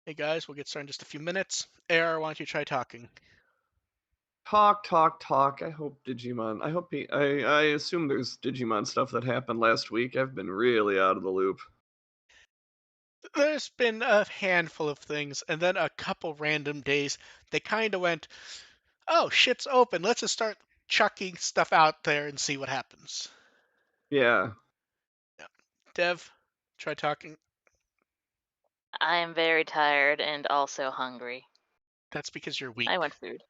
Hey guys, we'll get started in just a few minutes. AR, why don't you try talking? Talk, talk, talk. I hope Digimon. I assume there's Digimon stuff that happened last week. I've been really out of the loop. There's been a handful of things, and then a couple random days they kind of went, oh, shit's open. Let's just start chucking stuff out there and see what happens. Yeah. Yeah. Dev, try talking. I am very tired and also hungry. That's because you're I weak. want food.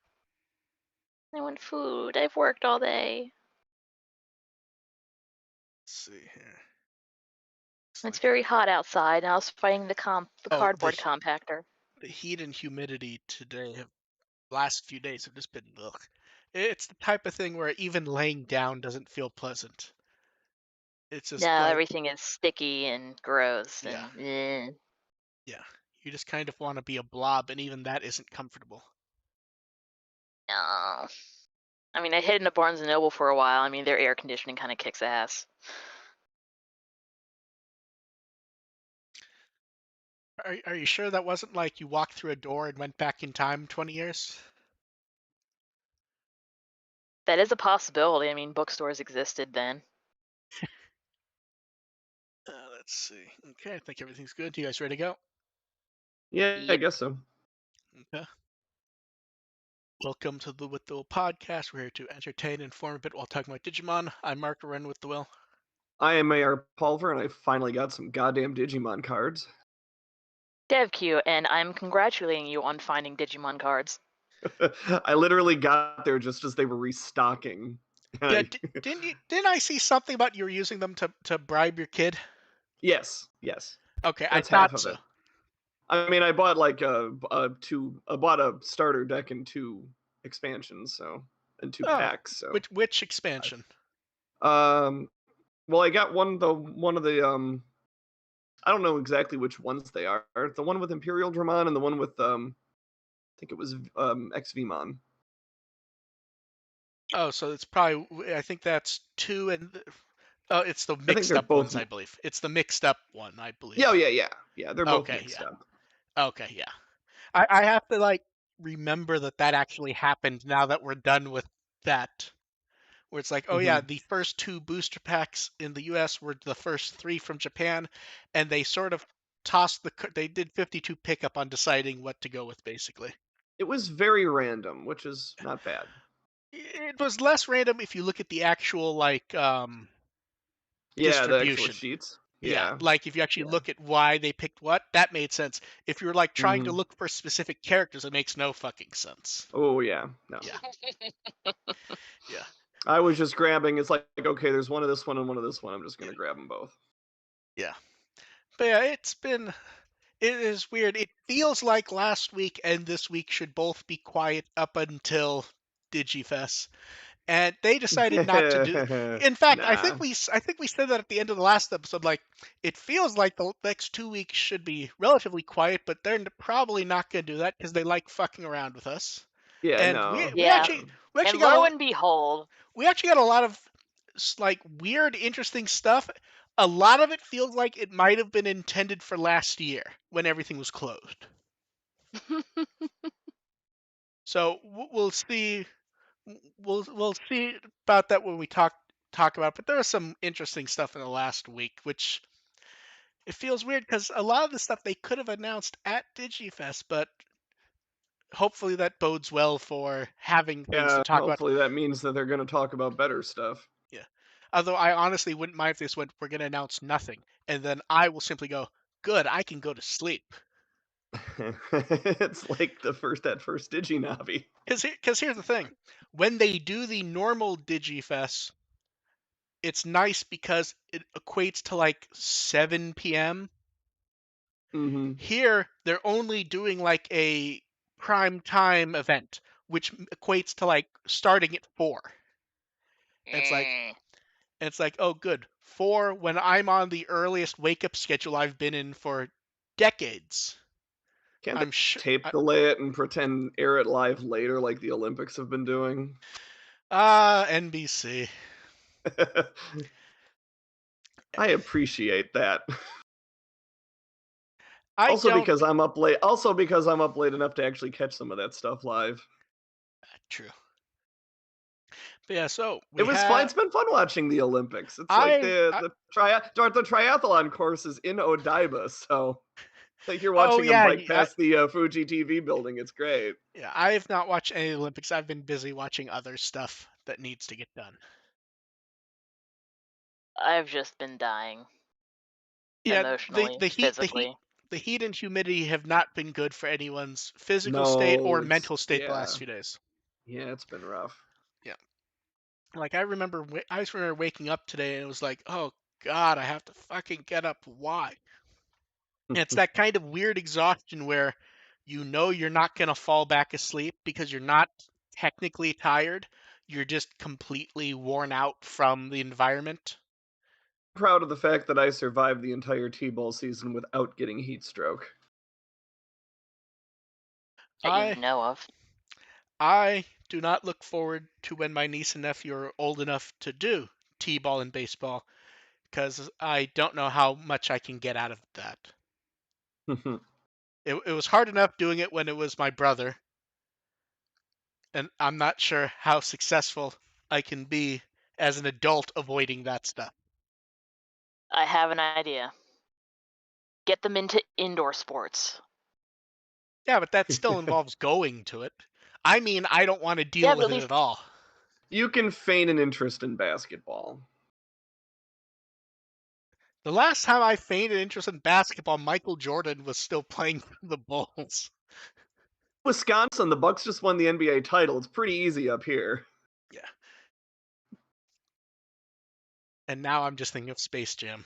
I want food. I've worked all day. Let's see here. Looks It's like very hot outside, and I was fighting the oh, cardboard compactor. the heat and humidity today have last few days have just been ugh. It's the type of thing where even laying down doesn't feel pleasant. It's just Now like everything is sticky and gross yeah. and Yeah, you just kind of want to be a blob, and even that isn't comfortable. no. I mean, I hid in a Barnes and Noble for a while. I mean, their air conditioning kind of kicks ass. Are you sure that wasn't like you walked through a door and went back in time 20 years? That is a possibility. I mean, bookstores existed then. Let's see. Okay, I think everything's good. You guys ready to go? Yeah, I Yep. guess so. Okay. Welcome to the WtW podcast. We're here to entertain and inform a bit while talking about Digimon. I'm Mark, running with the will. I am AR Pulver, and I finally got some goddamn Digimon cards. DevQ, and I'm congratulating you on finding Digimon cards. I literally got there just as they were restocking. Yeah, I, didn't I see something about you were using them to bribe your kid? yes. Okay, I That's half thought of so. it. I mean, I bought like I bought a starter deck and two expansions, so and two Oh, packs. So, which expansion? um, well, I got one of the I don't know exactly which ones they are. The one with Imperial Dramon and the one with I think it was XVmon. Oh, so it's probably I think that's two and oh, it's the I think mixed they're up both. ones, I believe. It's the mixed up one, I believe. Yeah. They're both Okay, mixed yeah. up. Okay, yeah. I have to like remember that actually happened now that we're done with that. Where it's like, oh yeah, Hmm. the first two booster packs in the US were the first three from Japan, and they sort of they did 52 pickup on deciding what to go with basically. It was very random, which is not bad. It was less random if you look at the actual like Yeah, the actual distribution. sheets. Yeah, Yeah, like if you actually yeah. look at why they picked what, that made sense. If you're like trying to Hmm. look for specific characters, it makes no fucking sense. Oh yeah, no. Yeah, yeah, I was just grabbing. It's like okay, there's one of this one and one of this one. I'm just yeah, gonna grab them both. yeah. But yeah, it is weird. It feels like last week and this week should both be quiet up until Digifest, and they decided not to do. In fact, Nah. I think we said that at the end of the last episode. Like, it feels like the next 2 weeks should be relatively quiet, but they're probably not going to do that because they like fucking around with us. Yeah, And no. Yeah. we actually And got lo and behold, a lot of like weird, interesting stuff. A lot of it feels like it might have been intended for last year when everything was closed. So we'll see. We'll see about that when we talk about. It. But there was some interesting stuff in the last week, which it feels weird because a lot of the stuff they could have announced at DigiFest, but hopefully that bodes well for having things to Yeah, talk about. hopefully that means that they're gonna talk about better stuff. Yeah. Although I honestly wouldn't mind if this went, we're going to announce nothing, and then I will simply go, good, I can go to sleep. It's like that first Diginavi. Because here's the thing, when they do the normal DigiFest, it's nice because it equates to like 7 p.m. Hmm. Here, they're only doing like a prime time event, which equates to like starting at 4. It's like eh. it's like, oh, good, 4 when I'm on the earliest wake up schedule I've been in for decades. Can't they I'm sure. tape delay it and pretend air it live later like the Olympics have been doing? NBC. I appreciate that. I Also don't. because I'm up late. Also because I'm up late enough to actually catch some of that stuff live. True. But yeah, so It we was fun. have. It's been fun watching the Olympics. It's like I, the I the, the triathlon course is in Odaiba, so like you're oh watching them yeah, bike past the Fuji TV building. It's great. yeah. I have not watched any Olympics. I've been busy watching other stuff that needs to get done. I've just been dying Yeah, emotionally, physically. the heat and humidity have not been good for anyone's physical state No, or it's mental state the yeah, last few days. yeah. It's been rough. Yeah, like I just remember waking up today and it was like, oh God, I have to fucking get up. Why? And it's that kind of weird exhaustion where you know you're not gonna fall back asleep because you're not technically tired. You're just completely worn out from the environment. Proud of the fact that I survived the entire T-ball season without getting heat stroke. That you I know of. I do not look forward to when my niece and nephew are old enough to do t-ball and baseball because I don't know how much I can get out of that. It was hard enough doing it when it was my brother, and I'm not sure how successful I can be as an adult avoiding that stuff. I have an idea. Get them into indoor sports. Yeah, but that still involves going to it. I mean, I don't want to Yeah, deal but with at it at least all. You can feign an interest in basketball. The last time I feigned an interest in basketball, Michael Jordan was still playing for the Bulls. Wisconsin, the Bucks just won the NBA title. It's pretty easy up here. Yeah. And now I'm just thinking of Space Jam.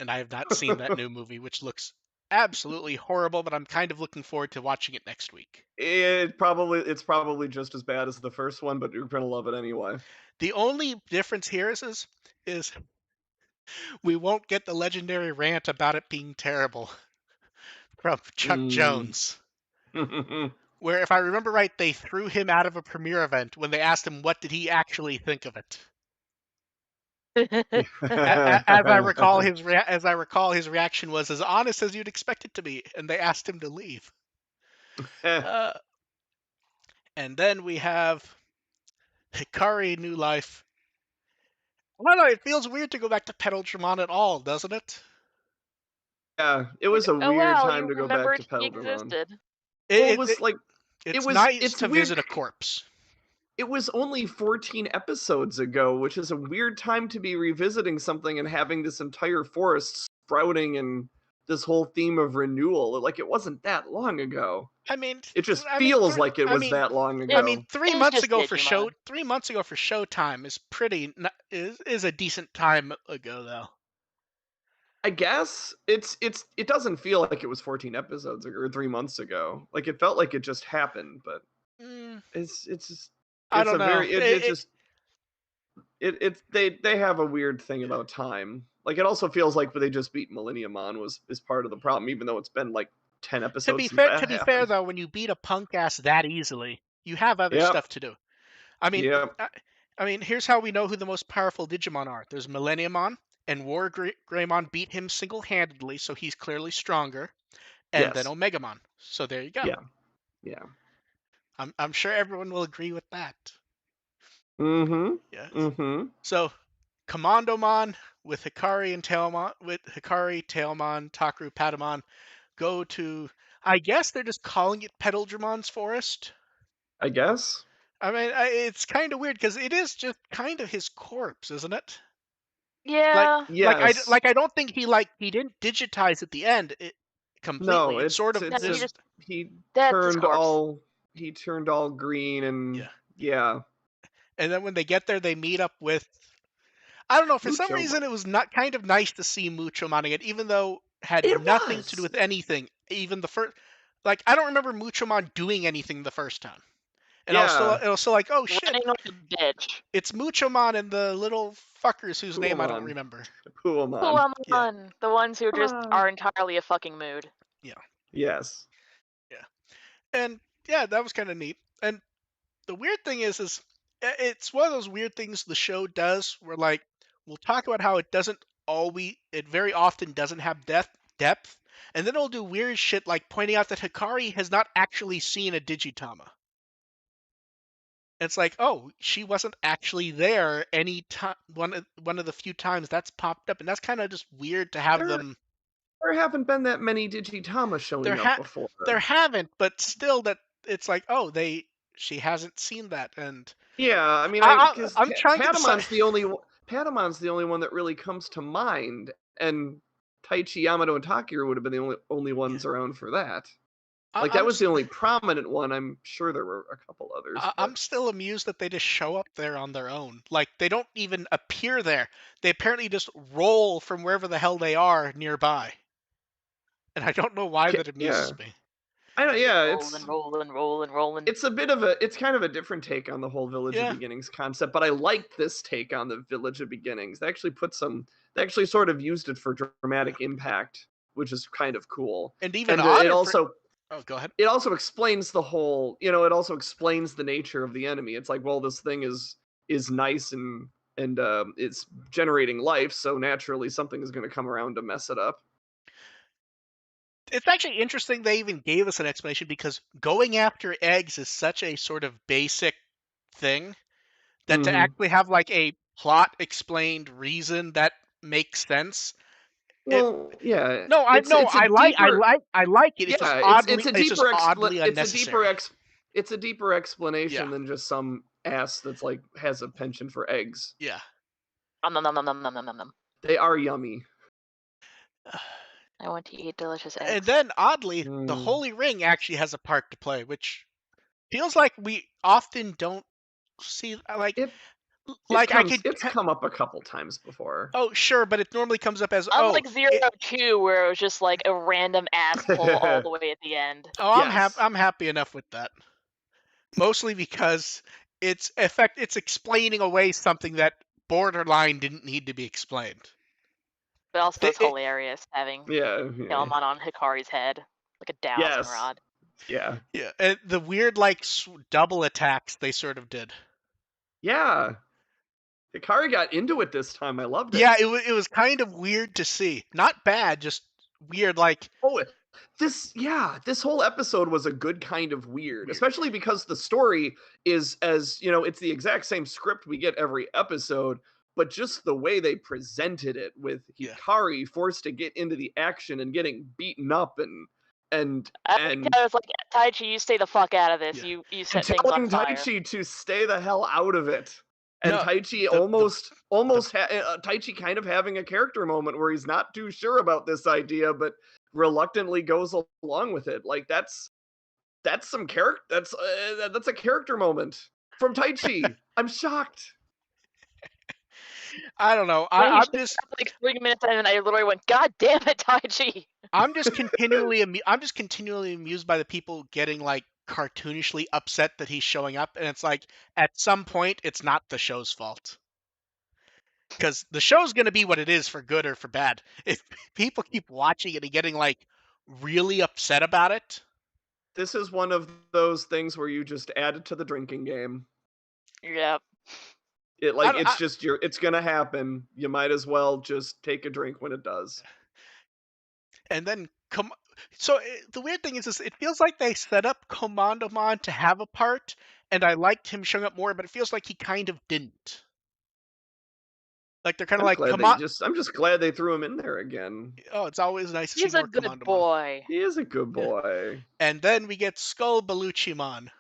And I have not seen that new movie, which looks absolutely horrible, but I'm kind of looking forward to watching it next week. It's probably just as bad as the first one, but you're gonna love it anyway. The only difference here is we won't get the legendary rant about it being terrible from Chuck Mm. Jones. Where, if I remember right, they threw him out of a premiere event when they asked him what did he actually think of it. As I recall, his reaction was as honest as you'd expect it to be, and they asked him to leave. Uh, and then we have Hikari New Life. I don't know. It feels weird to go back to Pedaldramon at all, doesn't it? Yeah, it like, was a oh weird wow, time you to go back to remembered he Peldramon. existed. Well, it It, was it like it's nice it's to weird. visit a corpse. It was only 14 episodes ago, which is a weird time to be revisiting something and having this entire forest sprouting and this whole theme of renewal. Like it wasn't that long ago. I mean, It just I mean, feels like it I was mean, that long It, I mean, ago. it's just Digimon. 3 months ago for Showtime is is a decent time ago though. I guess it doesn't feel like it was 14 episodes or 3 months ago. Like it felt like it just happened, but Mm, it's I it's don't a know. very it just it they have a weird thing about time. Like it also feels like they just beat Millennium on was is part of the problem, even though it's been like 10 episodes since that To be fair happened. though, when you beat a punk ass that easily, you have other Yep. stuff to do. I mean, Yep. I mean, here's how we know who the most powerful Digimon are. There's Millenniumon, and Greymon beat him single-handedly, so he's clearly stronger. And then Yes. Omegamon. So there you go. Yeah. Yeah. I'm sure everyone will agree with that. Mm-hmm. Yes. Mm-hmm. So Commandomon with Hikari, Tailmon, Takaru, Patamon go to. I guess they're just calling it Petaldramon's forest. I guess. I mean, it's kind of weird because it is just kind of his corpse, isn't it? Like, Yeah. Yes. I don't think he didn't digitize at the end No, completely. It it's sort of No, it's he just just just he that's his turned corpse. all he turned all green and yeah. yeah. And then when they get there, they meet up with. I don't know. For some Mucho. reason, it was not kind of nice to see Muchomon again, even though had It nothing to do was. with anything. Even the first, like I don't remember Muchomon doing anything the first time, and Yeah. I was still like, oh shit, Running like a bitch. it's Muchomon and the little fuckers whose name I don't Puamon. remember. Puamon. Yeah, Puamon, the ones who just Ah. are entirely a fucking mood. yeah, Yes. yeah, and yeah, that was kind of neat. And the weird thing is it's one of those weird things the show does where like we'll talk about how it very often doesn't have depth, and then it'll do weird shit like pointing out that Hikari has not actually seen a Digitama. It's like, oh, she wasn't actually there any time. One of the few times that's popped up, and that's kind of just weird to have There them. there haven't been that many Digitama There showing up ha before. there haven't, but still, that it's like, oh, she hasn't seen that, and Yeah, I mean, because I'm trying to decide. Patamon's the only one that really comes to mind, and Taichi, Yamato, and Takeru would have been the only Yeah, ones around for that. I, Like that I'm was s- the only prominent one. I'm sure there were a couple others, but I'm still amused that they just show up there on their own. Like they don't even appear there. They apparently just roll from wherever the hell they are nearby, and I don't know why that yeah, amuses me. I know. Just Yeah, rolling, rolling, rolling, rolling. it's kind of a different take on the whole Village of Yeah, Beginnings concept, but I liked this take on the Village of Beginnings. They actually sort of used it for yeah. dramatic impact, which is kind of cool. And even And odder for. Oh, go ahead. it also explains the whole, it also explains the nature of the enemy. It's like, well, this thing is nice and it's generating life, so naturally something is going to come around to mess it up. It's actually interesting they even gave us an explanation because going after eggs is such a sort of basic thing that to Hmm. actually have like a plot explained reason that makes sense. It Well, yeah, no, I it's no, it's a deeper I like it. It's just yeah, oddly it's just oddly unnecessary. it's a deeper Yeah, explanation than just some ass that's like has a penchant for eggs. yeah. Nom nom nom nom nom nom nom nom nom. They are yummy. I want to eat delicious And eggs. then oddly, the Mm. Holy Ring actually has a part to play, which feels like we often don't see. It Like I could. it's come up a couple times before. Oh, sure, but it normally comes up as, oh, Unlike Zero Two, where it was just like a random asshole all the way at the end. oh, Yes. I'm happy enough with that. Mostly because it's explaining away something that borderline didn't need to be explained. But also It, it's it, hilarious having Yeah, yeah. Kelmon on Hikari's head like a dowsing Yes. rod. Yeah. yeah, and the weird like double attacks they sort of did. Yeah. Hikari got into it this time. I loved it. Yeah, it was kind of weird to see. Not bad, just weird. Like Oh, this whole episode was a good kind of weird, weird. especially because the story is, as it's the exact same script we get every episode, but just the way they presented it with Yeah, Hikari forced to get into the action and getting beaten up and I was like, Taichi, you stay the fuck out of this. yeah. You and set things on telling fire. Taichi to stay the hell out of it. And No, Taichi the Taichi kind of having a character moment where he's not too sure about this idea, but reluctantly goes along with it. Like that's some character. That's a character moment from Taichi. I'm shocked. I don't know. When he I'm showed just up like 3 minutes in, and I literally went, God damn it, Taichi! I'm just continually amused by the people getting like cartoonishly upset that he's showing up, and it's like at some point it's not the show's fault because the show's gonna be what it is for good or for bad. If people keep watching it and getting like really upset about it, This is one of those things where you just add it to the drinking game. Yep. It's I just it's gonna happen. You might as well just take a drink when it does. and then come. So the weird thing is, it feels like they set up Commandomon to have a part, and I liked him showing up more, but it feels like he kind of didn't. Like they're kind of like, come on. I'm just glad they threw him in there again. Oh, it's always nice to see He's a more good Commandomon. boy. He is a good Yeah. boy. And then we get Skull Baluchimon.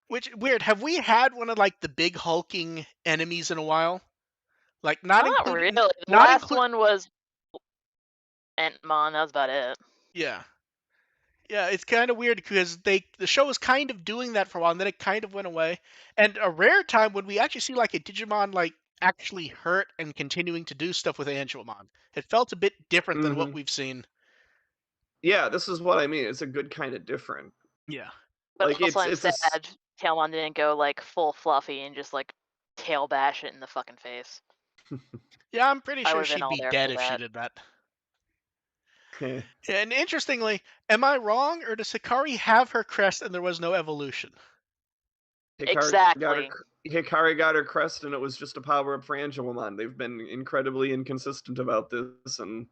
Which weird, have we had one of like the big hulking enemies in a while? Like Not really. The not last include one was Entmon. That was about it. yeah. Yeah, it's kind of weird because the show was kind of doing that for a while and then it kind of went away. And a rare time when we actually see like a Digimon like actually hurt and continuing to do stuff with Angelmon. It felt a bit different than what Hmm. we've seen. Yeah, this is what I mean. It's a good kind of different. Yeah. But Like also, I'm it's a sad Tailmon didn't go like full fluffy and just like tail bash it in the fucking face. Yeah, I'm pretty I sure would have been she'd all be there dead for if she that. did that. And interestingly, am I wrong, or does Hikari have her crest and there was no evolution? Exactly. Hikari got her crest, and it was just a power up for Angelomon. They've been incredibly inconsistent about this, and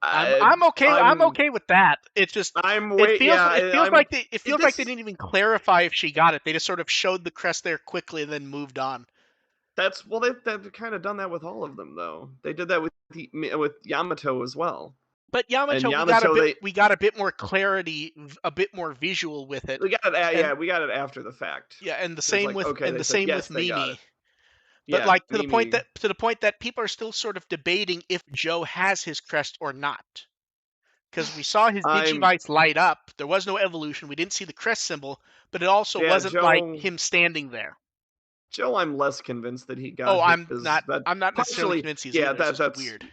I'm okay. I'm okay with that. It's just it feels like they didn't even clarify if she got it. They just sort of showed the crest there quickly and then moved on. They've kind of done that with all of them though. They did that with Yamato as well. But And Yamato, we got a bit more clarity, a bit more visual with it. We got it. We got it after the fact. Yeah, and the It's same like, with okay, they said yes, they got Mimi. it. But Yeah, like to Mimi. the point that people are still sort of debating if Joe has his crest or not. Because we saw his Digivice light up. There was no evolution. We didn't see the crest symbol, but it also wasn't like him standing there. Joe, I'm less convinced that he got Oh, his. I'm not necessarily convinced he's either. It's just weird.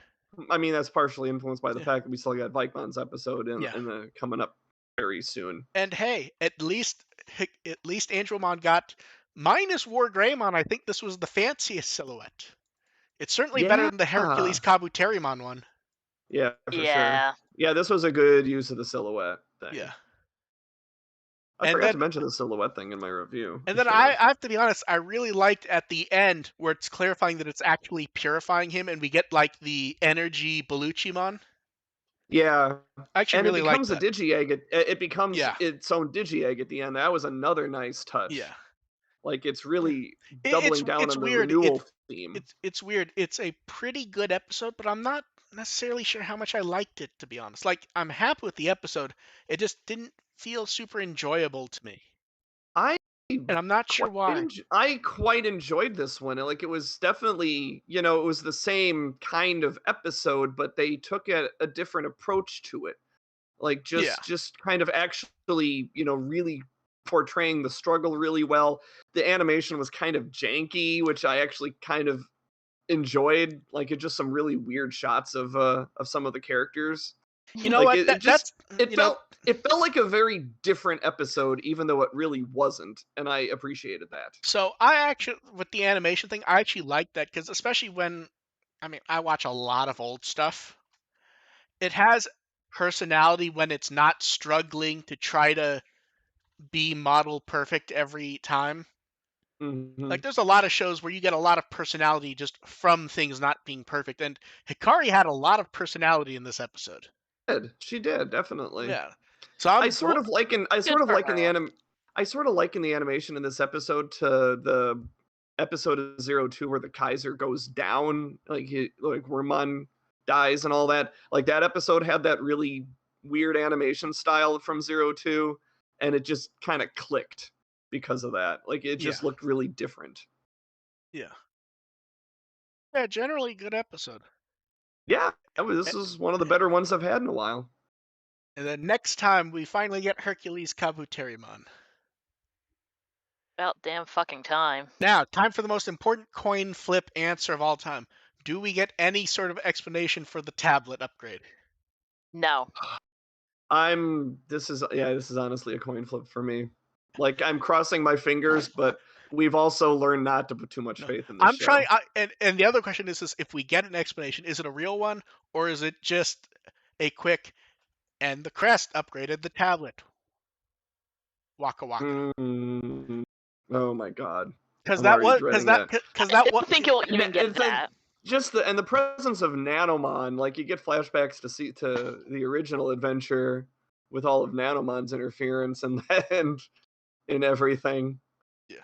I mean, that's partially influenced by the fact that we still got Vikmon's episode in the coming up very soon. And hey, at least Andromon got minus War Greymon. I think this was the fanciest silhouette. It's certainly better than the Hercules Kabuterimon one. Yeah, for sure. Yeah, this was a good use of the silhouette thing. Yeah. I forgot to mention the silhouette thing in my review. And then I have to be honest, I really liked at the end where it's clarifying that it's actually purifying him and we get like the energy Beluchimon. Yeah. I actually really like that. It becomes its own Digi-Egg at the end. That was another nice touch. Yeah. Like it's really doubling down on the renewal theme. It's weird. It's a pretty good episode, but I'm not necessarily sure how much I liked it, to be honest. Like, I'm happy with the episode. It just didn't feel super enjoyable to me. And I'm not sure why. I quite enjoyed this one. Like, it was definitely, it was the same kind of episode, but they took a different approach to it. Like, just kind of actually, really portraying the struggle really well. The animation was kind of janky, which I actually kind of enjoyed. Like, it just some really weird shots of some of the characters. You know what? It felt like a very different episode, even though it really wasn't, and I appreciated that. So I actually, with the animation thing, I actually like that because especially when, I watch a lot of old stuff. It has personality when it's not struggling to try to be model perfect every time. Mm-hmm. Like, there's a lot of shows where you get a lot of personality just from things not being perfect, and Hikari had a lot of personality in this episode. She did definitely. Yeah. So I sort of liken the animation in this episode to the episode of 02 where the Kaiser goes down, like Wormmon dies and all that. Like, that episode had that really weird animation style from 02, and it just kind of clicked because of that. Like, it just looked really different. Yeah. Yeah, generally good episode. Yeah, this is one of the better ones I've had in a while. And then next time we finally get Hercules Kabuterimon. About damn fucking time. Now, time for the most important coin flip answer of all time. Do we get any sort of explanation for the tablet upgrade? No. This is honestly a coin flip for me. Like, I'm crossing my fingers, but we've also learned not to put too much faith in this show. And the other question is if we get an explanation, is it a real one, or is it just a quick, and the crest upgraded the tablet? Waka waka. Oh my god. Because that was I don't think you'll even get that. Just the presence of Nanomon, like, you get flashbacks to the original adventure with all of Nanomon's interference and everything. Yeah.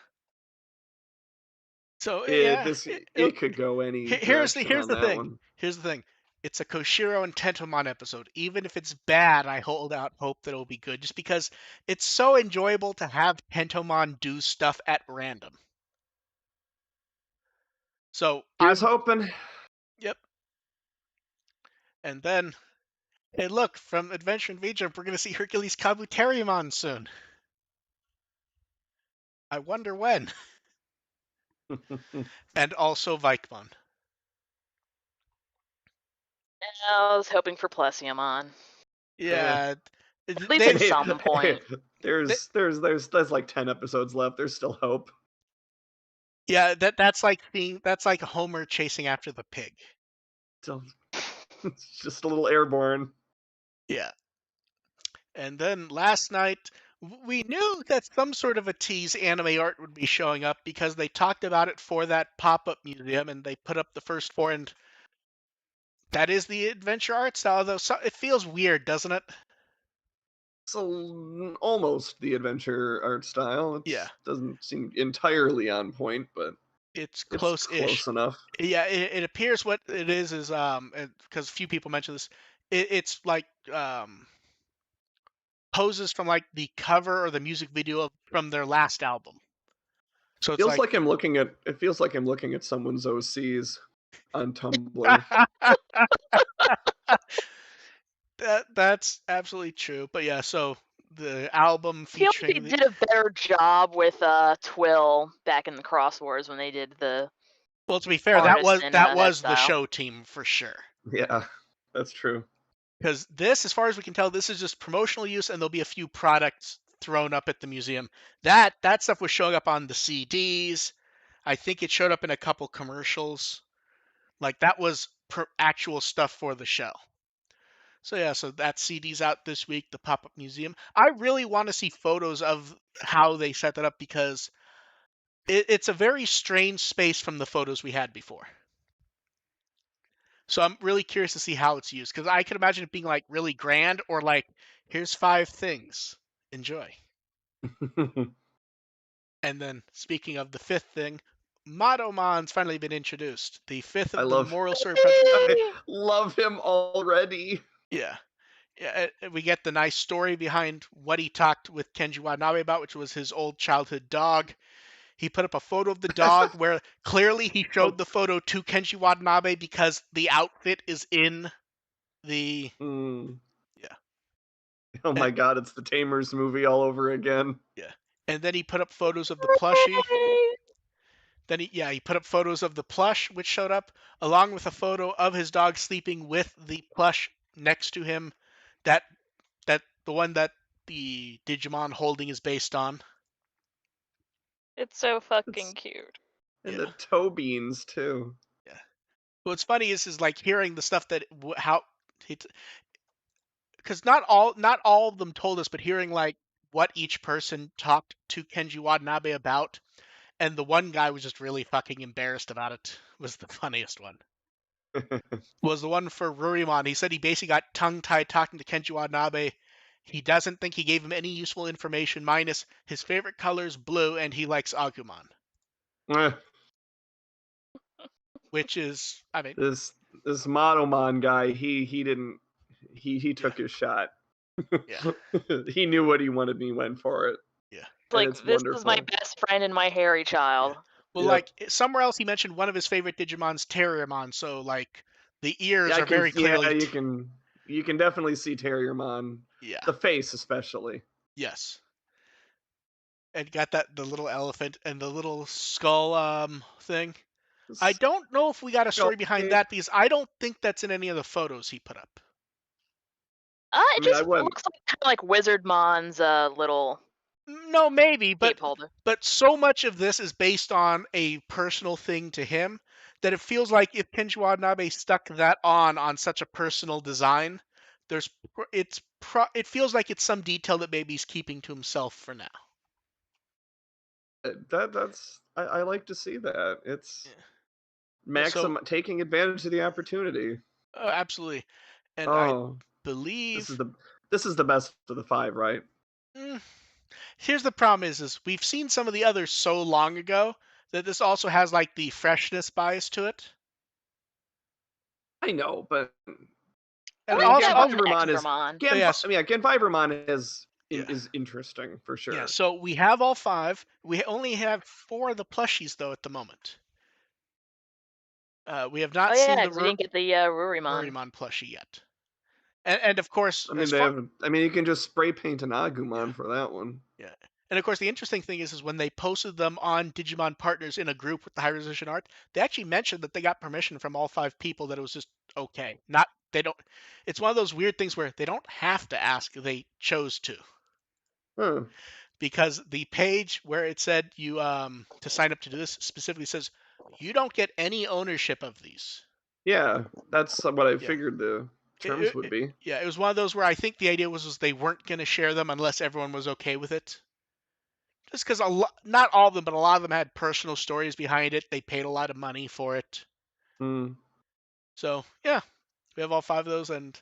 So it could go any. Here's the thing. Here's the thing. It's a Koshiro and Tentomon episode. Even if it's bad, I hold out hope that it'll be good, just because it's so enjoyable to have Tentomon do stuff at random. So here's hoping. Yep. And then, hey, look, from Adventure in V-Jump, we're going to see Hercules Kabuterimon soon. I wonder when. And also Vikmon. I was hoping for Plesiumon. Yeah. At least at some point. There's like 10 episodes left. There's still hope. Yeah, that's like Homer chasing after the pig. It's just a little airborne. Yeah. And then last night, we knew that some sort of a tease anime art would be showing up because they talked about it for that pop-up museum, and they put up the first 4, and That is the adventure art style, though. So it feels weird, doesn't it? So almost the adventure art style. It Yeah, doesn't seem entirely on point, but it's it's close-ish. close enough. Yeah, it appears what it is because a few people mention this. It's like poses from like the cover or the music video from their last album. So it's Feels like like I'm looking at. It feels like I'm looking at someone's OCs on Tumblr. that's absolutely true. But yeah, so the album I feel like they featuring the did a better job with Twill back in the Cross Wars when they did the well, to be fair, that artist was in that that was the style. show team for sure. Yeah, that's true. Because this, as far as we can tell, this is just promotional use, and there'll be a few products thrown up at the museum. That stuff was showing up on the CDs. I think it showed up in a couple commercials. Like that was actual stuff for the show. So yeah, so that CD's out this week, the pop-up museum. I really want to see photos of how they set that up because it's a very strange space from the photos we had before. So I'm really curious to see how it's used because I could imagine it being like really grand or like here's 5 things, enjoy. And then speaking of the fifth thing, Motomon's finally been introduced. The fifth I of the love. Memorial Story I Yay! love him already. Yeah. Yeah, we get the nice story behind what he talked with Kenji Watanabe about, which was his old childhood dog. He put up a photo of the dog where clearly he Oh, showed the photo to Kenji Watanabe because the outfit is in the mm. yeah. Oh And, my God! It's the Tamers movie all over again. yeah. And then he put up photos of the plushie. Then he put up photos of the plush which showed up along with a photo of his dog sleeping with the plush next to him. That the one that the Digimon holding is based on. It's so fucking It's cute. and Yeah. the toe beans too. Yeah. What's funny is like hearing the stuff that how because not all of them told us, but hearing like what each person talked to Kenji Watanabe about, and the one guy was just really fucking embarrassed about it was the funniest one. Was the one for Rurimon. He said he basically got tongue tied talking to Kenji Watanabe. He doesn't think he gave him any useful information, minus his favorite color is blue and he likes Agumon, Eh, which is, I mean, this this Motomon guy, he didn't he yeah, took his shot. yeah, He knew what he wanted and he went for it. yeah. It's And like, it's this is my wonderful. best friend and my hairy Yeah. child. Well, Yep. like somewhere else, he mentioned one of his favorite Digimon's Terriermon, so like the Yeah, ears I are can very yeah, clearly. you can definitely see Terriermon. Yeah. The face especially. Yes. And got that the little elephant and the little skull thing. I don't know if we got a story behind I that because I don't think that's in any of the photos he put up. It mean I just went looks kind of like Wizardmon's little No, maybe, cape holder. but so much of this is based on a personal thing to him that it feels like if Kenji Watanabe stuck that on such a personal design, there's it feels like it's some detail that maybe he's keeping to himself for now. that's I like to see that. It's Yeah. So taking advantage of the opportunity. absolutely, and I Oh, this is believe. the this is the best of the five, right? Mm, here's the problem is we've seen some of the others so long ago that this also has like the freshness bias to it. I know, but I And I mean, like also, that oh, with next Vermon. yes, Yeah, Gen Fibermon yeah, is interesting for yeah. sure. So we have all 5. We only have 4 of the plushies though at the moment. We have Oh not seen yeah, the because we didn't get the Rurimon. Rurimon plushie yet. And of course, I as mean, far you can just spray paint an yeah, Agumon for that one. yeah. And of course, the interesting thing is when they posted them on Digimon Partners in a group with the high resolution art, they actually mentioned that they got permission from all 5 people that it was just okay. Not they don't. It's one of those weird things where they don't have to ask; they chose to. Huh. Because the page where it said you to sign up to do this specifically says you don't get any ownership of these. Yeah, that's what I Yeah. figured the terms would be. Yeah, it was one of those where I think the idea was they weren't going to share them unless everyone was okay with it. Just because not all of them, but a lot of them had personal stories behind it. They paid a lot of money for it. Hmm. So yeah. We have all 5 of those, and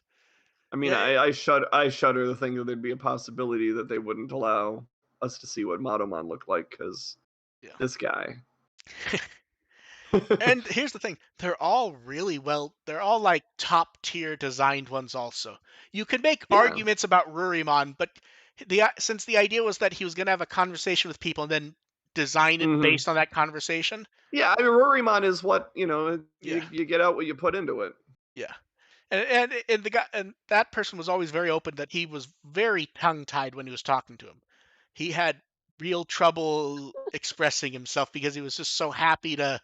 I mean, yeah, I shudder to think that there'd be a possibility that they wouldn't allow us to see what Madomon looked like because yeah. this guy. And here's the thing, they're all really well, they're all like top tier designed ones also. You can make Yeah. arguments about Rurimon, but since the idea was that he was going to have a conversation with people and then design it Hmm. based on that conversation. Yeah, I mean, Rorimon is what, Yeah. you get out what you put into it. Yeah. And the guy and that person was always very open that he was very tongue tied when he was talking to him. He had real trouble expressing himself because he was just so happy to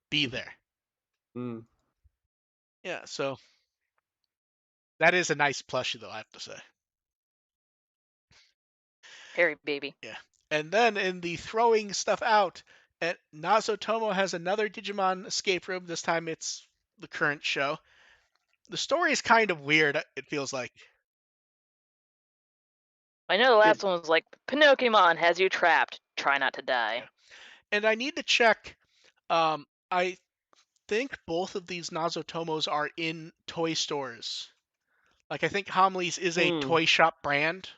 be there. Mm. Yeah, so that is a nice plushie though, I have to say. Harry baby. Yeah. And then in the throwing stuff out, Nazotomo has another Digimon escape room. This time it's the current show. The story is kind of weird, it feels like. I know the It. last one was like, Pinocchimon has you trapped. Try not to die. Yeah. And I need to check. I think both of these Nazotomos are in toy stores. Like I think Homley's is a Hmm. toy shop brand.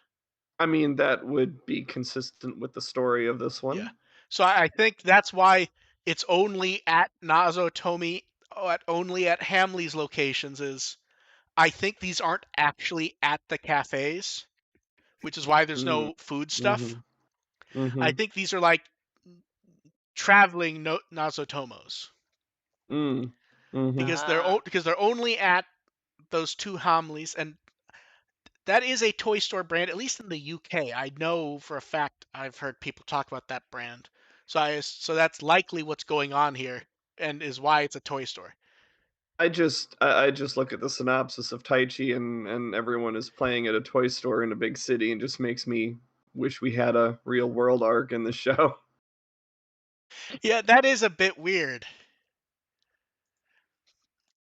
I mean, that would be consistent with the story of this Yeah. one. So I think that's why it's only at Nazotomi, only at Hamley's locations. Is I think these aren't actually at the cafes, which is why there's Mm. no food stuff. Mhm. I Mhm. think these are like traveling Nazotomos Mm. Mhm. because they're only at those two Homleys, and that is a toy store brand, at least in the UK. I know for a fact I've heard people talk about that brand. So that's likely what's going on here, and is why it's a toy store. I just look at the synopsis of Taichi and everyone is playing at a toy store in a big city and just makes me wish we had a real world arc in the show. Yeah, that is a bit weird.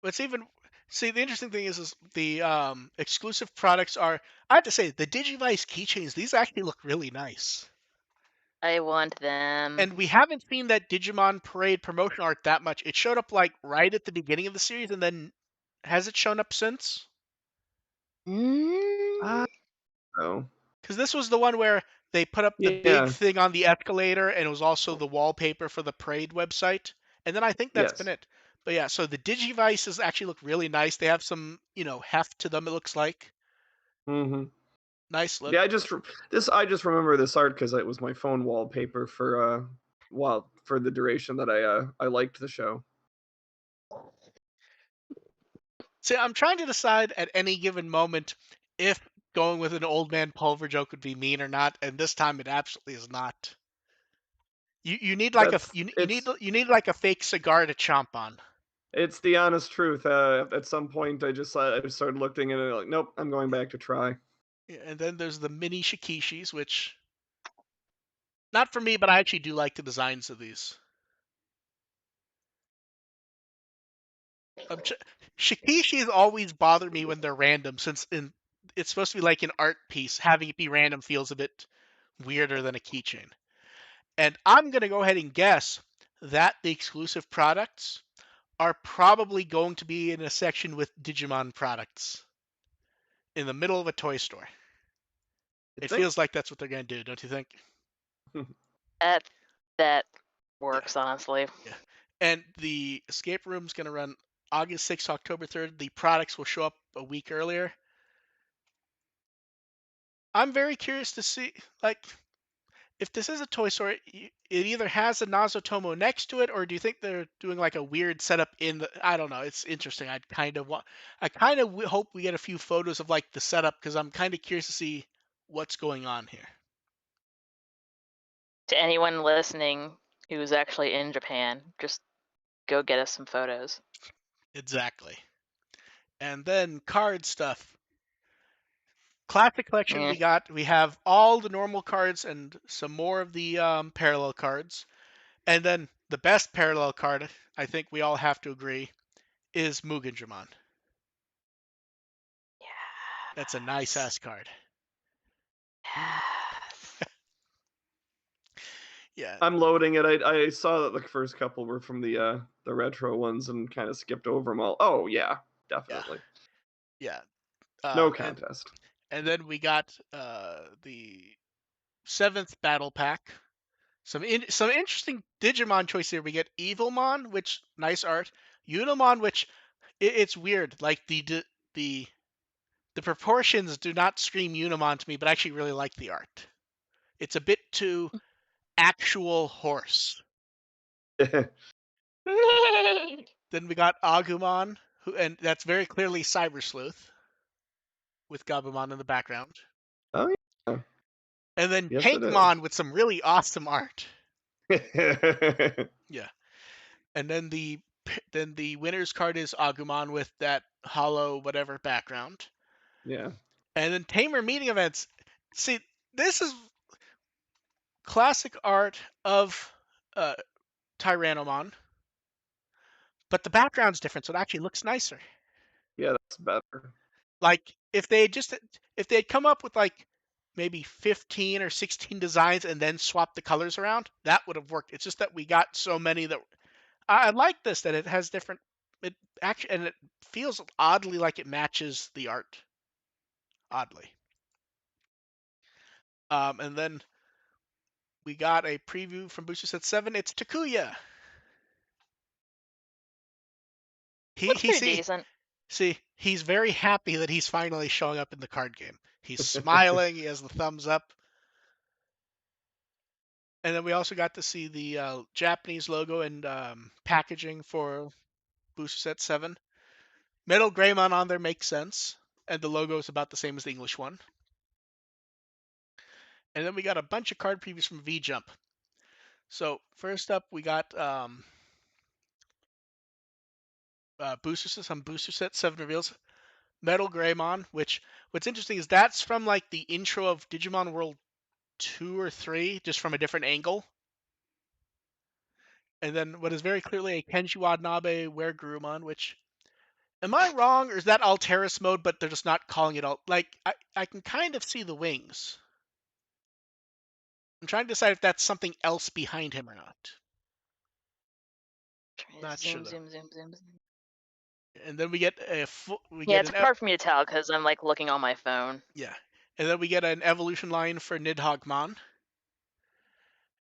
What's even See, the interesting thing is the exclusive products are. I have to say the Digivice keychains. These actually look really nice. I want them. And we haven't seen that Digimon Parade promotion art that much. It showed up like right at the beginning of the series, and then has it shown up since? Mm, Ah, oh. Because this was the one where they put up the big Yeah. thing on the escalator, and it was also the wallpaper for the Parade website. And then I think that's been Yes. it. But yeah, so the Digivices actually look really nice. They have some, heft to them. It looks like Mhm. nice look. Yeah, I just remember this art cuz it was my phone wallpaper for for the duration that I liked the show. See, I'm trying to decide at any given moment if going with an old man Pulver joke would be mean or not, and this time it absolutely is not. You need like a That's you need like a fake cigar to chomp on. it's the honest truth. At some point I started looking at it like nope, I'm going back to try. Yeah, and then there's the mini Shikishis, which not for me, but I actually do like the designs of these. Shikishis always bother me when they're random, since it's supposed to be like an art piece. Having it be random feels a bit weirder than a keychain. And I'm gonna go ahead and guess that the exclusive products are probably going to be in a section with Digimon products in the middle of a toy store. You It think? feels like that's what they're gonna do, don't you think? that that Yeah. works, honestly. Yeah. And the escape room's going to run August 6th, October 3rd. The products will show up a week earlier. I'm very curious to see, like, if this is a toy store, it either has a Nazotomo next to it, or do you think they're doing like a weird setup in the? I don't know. It's interesting. I kind of hope we get a few photos of like the setup because I'm kind of curious to see what's going on here. To anyone listening who's actually in Japan, just go get us some photos. Exactly. And then card stuff. Classic collection Eh. we have all the normal cards and some more of the parallel cards, and then the best parallel card, I think we all have to agree, is Mugenjamon. That's a nice Yes. ass card. Yes. Yeah. I'm loading it. I saw that the first couple were from the retro ones and kind of skipped over them all. Oh yeah, Yeah. definitely. Yeah. No And contest. then we got the seventh battle pack. Some interesting Digimon choice here. We get Evilmon, which nice art. Unimon, which it's weird. Like the the proportions do not scream Unimon to me, but I actually really like the art. It's a bit too actual horse. Then we got Agumon, and that's very clearly Cyber Sleuth with Gabumon in the background. Oh yeah. And then Yes, it Tankmon is. with some really awesome art. Yeah. And then the winner's card is Agumon with that hollow whatever background. Yeah. And then Tamer meeting events. See, this is classic art of uh, Tyrannomon, but the background's different, so it actually looks nicer. Yeah, that's better. Like if they had come up with like maybe 15 or 16 designs and then swap the colors around, that would have worked. It's just that we got so many that I like this that it has different. It actually and it feels oddly like it matches the art. Oddly. And then we got a preview from Booster Set 7. It's Takuya. He Looks he pretty see decent. see he's very happy that he's finally showing up in the card game. He's smiling. He has the thumbs up. And then we also got to see the Japanese logo and packaging for Booster Set 7. Metal Greymon on there makes sense, and the logo is about the same as the English one. And then we got a bunch of card previews from V Jump. So first up, we got some Booster Set 7 reveals. Metal Greymon, which what's interesting is that's from like the intro of Digimon World 2 or 3, just from a different angle. And then what is very clearly a Kenji Watanabe Weregurumon, which am I wrong, or is that Alteris mode, but they're just not calling it all? Like, I can kind of see the wings. I'm trying to decide if that's something else behind him or not. Not sure Zoom, though. zoom, zoom, zoom, zoom. And then we get Yeah, it's hard for me to tell because I'm like looking on my phone. yeah, and then we get an evolution line for Nidhoggmon,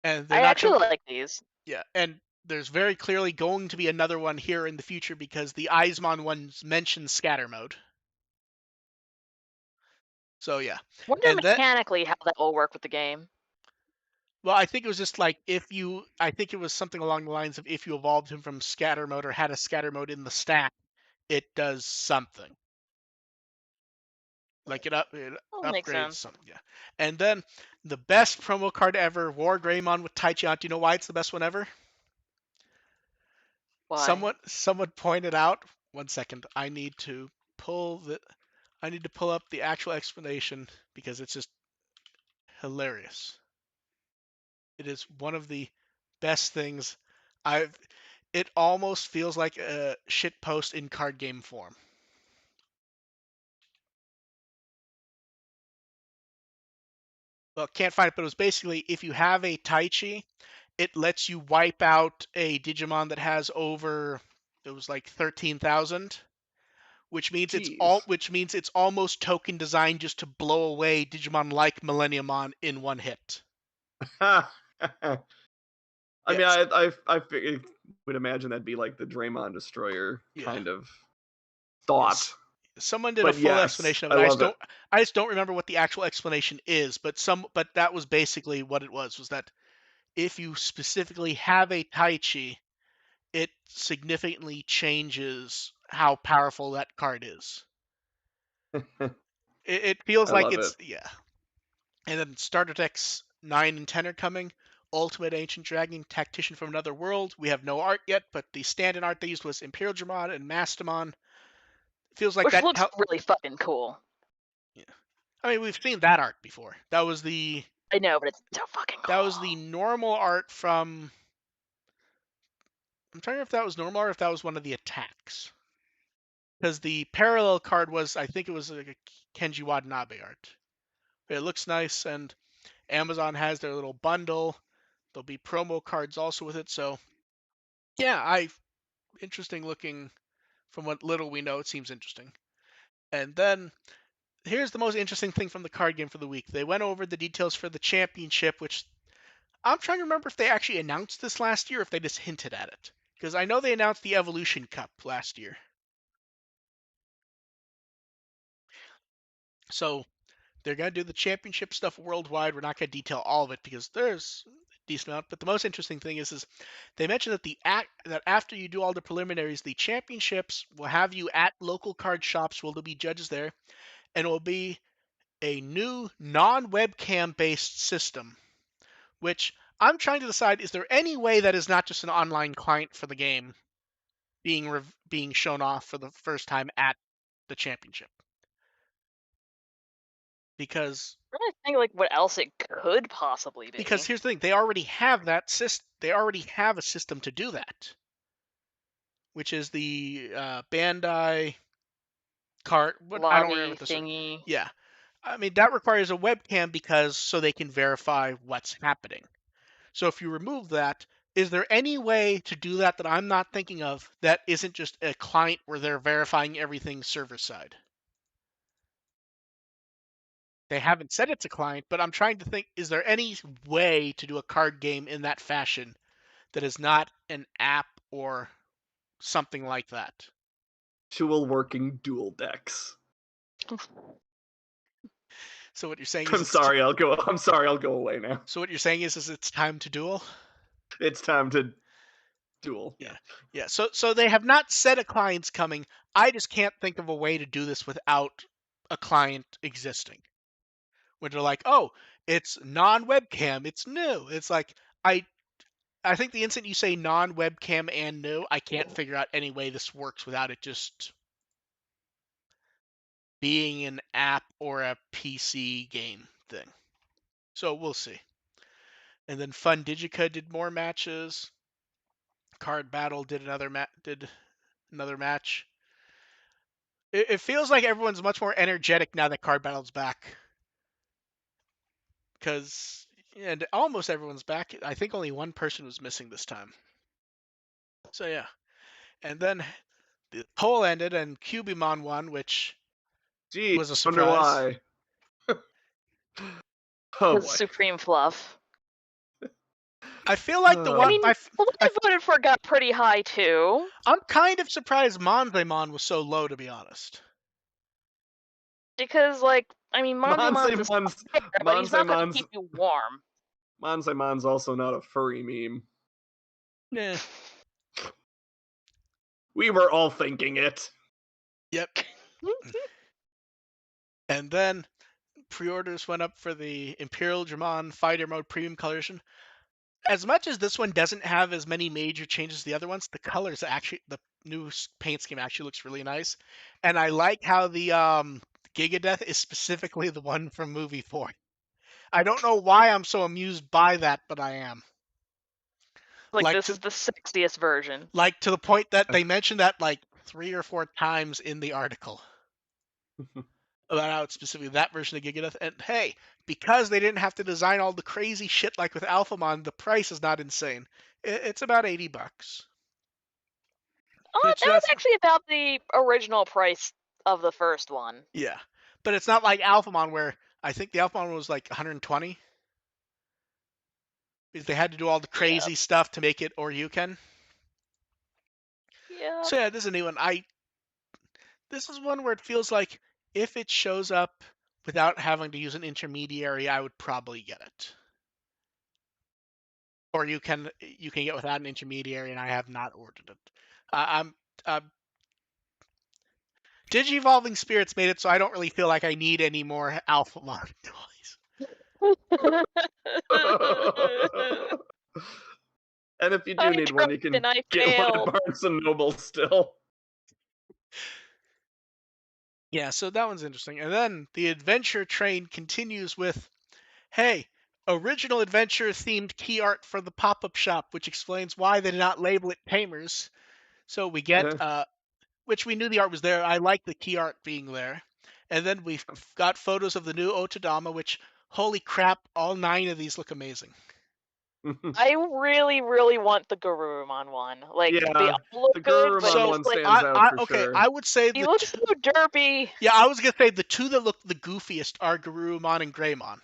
and they're I not actually coming. like these. Yeah, and there's very clearly going to be another one here in the future because the Eismon ones mention scatter mode. So yeah, Wonder and that mechanically how that will work with the game. well, I think it was just like I think it was something along the lines of if you evolved him from scatter mode or had a scatter mode in the stack, it does something. Like it That makes upgrades sense. something, yeah. And then the best promo card ever, War Greymon with Taichiant. Do you know why it's the best one ever? Why? Someone pointed out. 1 second, I need to pull up the actual explanation because it's just hilarious. It is one of the best things I've. It almost feels like a shit post in card game form. Well, can't find it, but it was basically if you have a Taichi, it lets you wipe out a Digimon that has over it was like 13,000, Jeez. which means it's almost token designed just to blow away Digimon like Millenniumon in one hit. I mean, Yes. I would imagine that'd be like the Draymond Destroyer Yeah. kind of thought. Yes. Someone did a But full yes, explanation of I it. love it. I just don't remember what the actual explanation is, but that was basically what it was that if you specifically have a Taichi, it significantly changes how powerful that card is. It feels I like love it. it's yeah. And then starter decks 9 and 10 are coming. Ultimate Ancient Dragon, Tactician from Another World. We have no art yet, but the stand-in art they used was Imperial Dramon and Mastamon. Feels like Which that. looks really fucking cool. Yeah. I mean, we've seen that art before. I know, but it's so fucking That cool. was the normal art from. I'm trying to remember if that was normal or if that was one of the attacks. Because the parallel card was, I think it was like a Kenji Watanabe art. It looks nice, and Amazon has their little bundle. There'll be promo cards also with it. So, yeah, interesting looking. From what little we know, it seems interesting. And then here's the most interesting thing from the card game for the week. They went over the details for the championship, which I'm trying to remember if they actually announced this last year or if they just hinted at it. Because I know they announced the Evolution Cup last year. So they're going to do the championship stuff worldwide. We're not going to detail all of it because there's a decent amount. But the most interesting thing is they mentioned that that after you do all the preliminaries, the championships will have you at local card shops. Will there be judges there? And it will be a new non-webcam based system, which I'm trying to decide, is there any way that is not just an online client for the game being shown off for the first time at the championship? Because I'm trying to think like what else it could possibly be. here's the thing, they already have that they already have a system to do that, which is the Bandai card. What I don't remember Lobby what this. thingy. Yeah, I mean that requires a webcam because so they can verify what's happening. So if you remove that, is there any way to do that that I'm not thinking of that isn't just a client where they're verifying everything server side? They haven't said it's a client, but I'm trying to think, is there any way to do a card game in that fashion that is not an app or something like that? Dual working dual decks. So what you're saying is I'm sorry, I'll go away now. so what you're saying is it's time to duel? It's time to duel. Yeah. Yeah. So they have not said a client's coming. I just can't think of a way to do this without a client existing. When they're like, "Oh, it's non-webcam, it's new." It's like I I think the instant you say non-webcam and new, I can't figure out any way this works without it just being an app or a PC game thing. So we'll see. And then Fun Digica did more matches. Card Battle did another match. It feels like everyone's much more energetic now that Card Battle's back. Because and almost everyone's back. I think only one person was missing this time. So yeah. And then the poll ended and Cubimon won, which Gee, was a wonder surprise. why. Oh The boy. supreme fluff. I feel like the I one mean, the one I voted for got pretty high too. I'm kind of surprised Monzaemon was so low, to be honest. Because, like, I mean, Monzaemon's a Monzaemon's bear, but he's not going to Monzaemon's keep you warm. Monzaemon's also not a furry meme. Yeah. We were all thinking it. Yep. And then pre-orders went up for the Imperial Dramon Fighter Mode Premium Collection. As much as this one doesn't have as many major changes as the other ones, the colors actually, the new paint scheme actually looks really nice. And I like how the Gigadeath is specifically the one from movie 4. I don't know why I'm so amused by that, but I am. Like, this is the sexiest version. Like to the point that they mentioned that like 3 or 4 times in the article about how it's specifically that version of Gigadeath. And hey, because they didn't have to design all the crazy shit like with Alphamon, the price is not insane. It's about $80. Oh, that was actually about the original price of the first one. Yeah, but it's not like Alphamon where I think the Alphamon was like 120 because they had to do all the crazy stuff to make it or you can. Yeah. So yeah, this is a new one. This is one where it feels like if it shows up without having to use an intermediary, I would probably get it. Or you can get without an intermediary, and I have not ordered it. I'm Digivolving Spirits made it so I don't really feel like I need any more Alphamon toys. And if you do need one, you can get one at Barnes and Noble still. Yeah, so that one's interesting. And then the adventure train continues with, hey, original adventure themed key art for the pop-up shop, which explains why they did not label it Tamers. So we get, which we knew the art was there. I like the key art being there. And then we've got photos of the new Otodama, which, holy crap, all 9 of these look amazing. I really, really want the Garurumon one. Like, they Yeah, all look the good, but Gururumon So one just like stands out for okay, sure. I would say he looks so derpy. yeah, I was gonna say the two that look the goofiest are Garurumon and Greymon,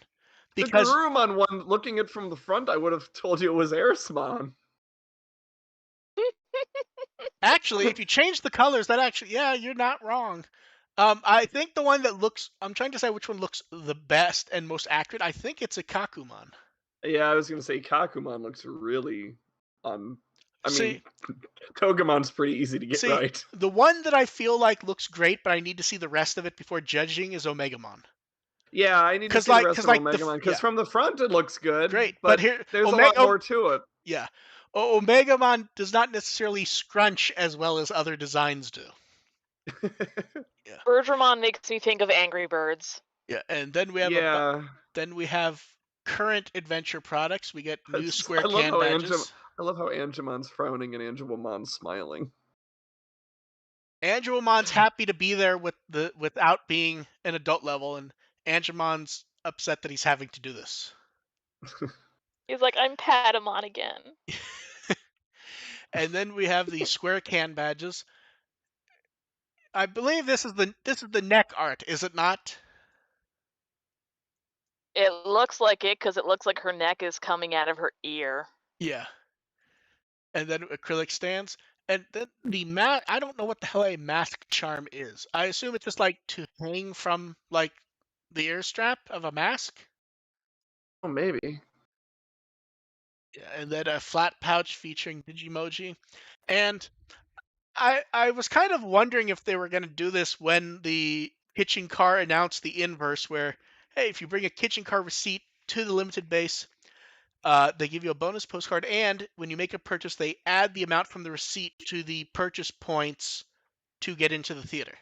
The because Gururumon one, looking it from the front, I would have told you it was Arismon. actually, if you change the colors, that actually, yeah, you're not wrong. I think the one that looks, I'm trying to say which one looks the best and most accurate. I think it's a Kakumon. Yeah, I was gonna say Kakumon looks really I See, mean, Togemon's pretty easy to get see, right. the one that I feel like looks great, but I need to see the rest of it before judging is Omegamon. Yeah, I need to see the rest Cause of like Omegamon because yeah, from the front it looks good, great, but but here there's a lot Omega, more to yeah, Omegamon does not necessarily scrunch as well as other designs do. it. Yeah, Birdramon makes me think of Angry Birds. yeah, and then we have Yeah, then we have current adventure products. We get new square I love can how badges. Angemon's frowning and Angemon's smiling. Angelomon's happy to be there without being an adult level, and Angelomon's upset that he's having to do this. He's like, I'm Patamon again. And then we have the square can badges. I believe this is the neck art, is it not? It looks like it because it looks like her neck is coming out of her ear. Yeah. And then acrylic stands. And then the mask, I don't know what the hell a mask charm is. I assume it's just like to hang from like the ear strap of a mask. Oh, maybe. Yeah, and then a flat pouch featuring Digimoji. And I was kind of wondering if they were going to do this when the kitchen car announced the inverse, where hey, if you bring a kitchen car receipt to the limited base, they give you a bonus postcard, and when you make a purchase, they add the amount from the receipt to the purchase points to get into the theater,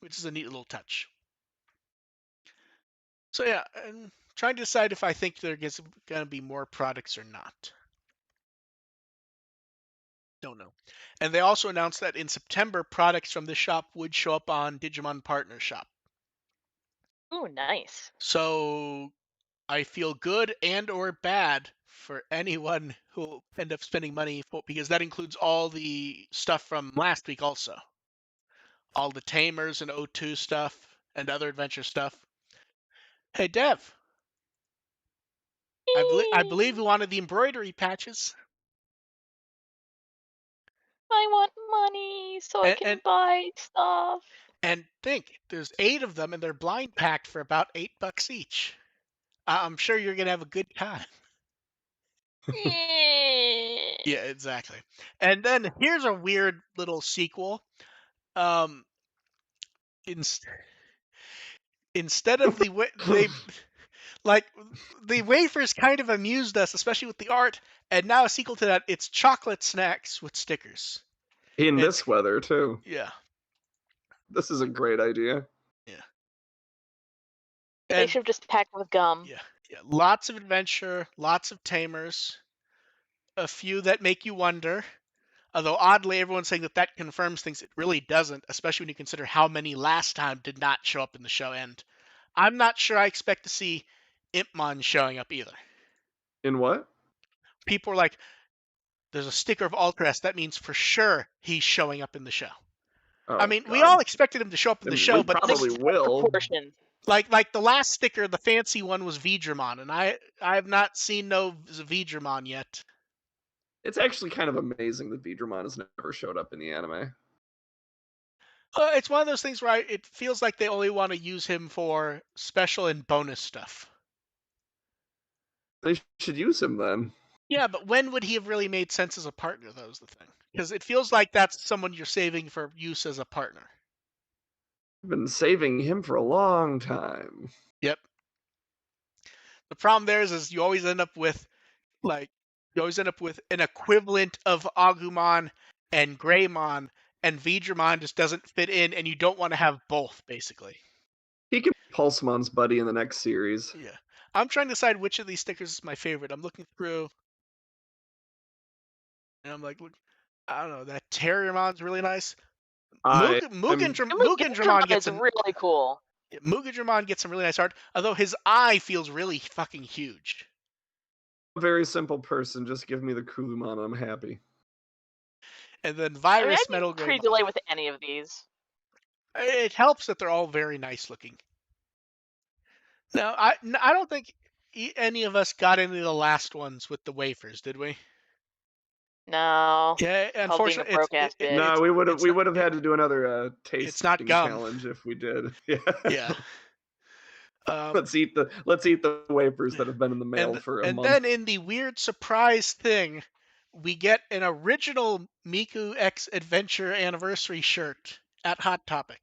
which is a neat little touch. So yeah, I'm trying to decide if I think there's going to be more products or not. Don't know. And they also announced that in September, products from this shop would show up on Digimon Partner Shop. Ooh, nice. So I feel good and or bad for anyone who will end up spending money for, because that includes all the stuff from last week also. All the Tamers and O2 stuff and other adventure stuff. Hey Dev, I believe you wanted the embroidery patches. I want money so I And, can and buy stuff. and think, there's 8 of them and they're blind packed for about $8 each. I'm sure you're gonna have a good time. Yeah, exactly. And then here's a weird little sequel. Um, in, instead of they like the wafers kind of amused us, especially with the art. And now a sequel to that, it's chocolate snacks with stickers. In And this weather, too. yeah, This is a great idea. yeah, They and should have just packed with gum. yeah. Lots of adventure, lots of tamers, a few that make you wonder. Although oddly, everyone's saying that confirms things. It really doesn't, especially when you consider how many last time did not show up in the show. And I'm not sure I expect to see Impmon showing up either. In what? People are like, there's a sticker of Ultras. That means for sure he's showing up in the show. Oh, I mean, we God. all expected him to show up in the And show, we but probably will. Proportions. like the last sticker, the fancy one was Vidramon, and I have not seen no Vidramon yet. It's actually kind of amazing that Vidramon has never showed up in the anime. It's one of those things where it feels like they only want to use him for special and bonus stuff. They should use him then. Yeah, but when would he have really made sense as a partner, though, is the thing. Because it feels like that's someone you're saving for use as a partner. I've been saving him for a long time. Yep. The problem there is you always end up with, an equivalent of Agumon and Greymon, and Vidramon just doesn't fit in, and you don't want to have both, basically. He can be Pulsemon's buddy in the next series. Yeah. I'm trying to decide which of these stickers is my favorite. I'm looking through, and I'm like, I don't know, that Terriermon's really nice. Mugendramon gets is really cool. Mugendramon gets some really nice art, although his eye feels really fucking huge. a very simple person. Just give me the Kulumon, I'm happy. And then I mean, I'd Virus be Metal Gray pretty Moth. delayed with any of these. It helps that they're all very nice looking. Now, I don't think any of us got any of the last ones with the wafers, did we? No. Yeah, Called being a unfortunately, broke ass bitch. No, it's we not, would have had to do another it's not tasting gum. challenge if we did. Yeah. Yeah. let's eat the wafers that have been in the mail and for a and month. then in the weird surprise thing, we get an original Miku X Adventure anniversary shirt at Hot Topic.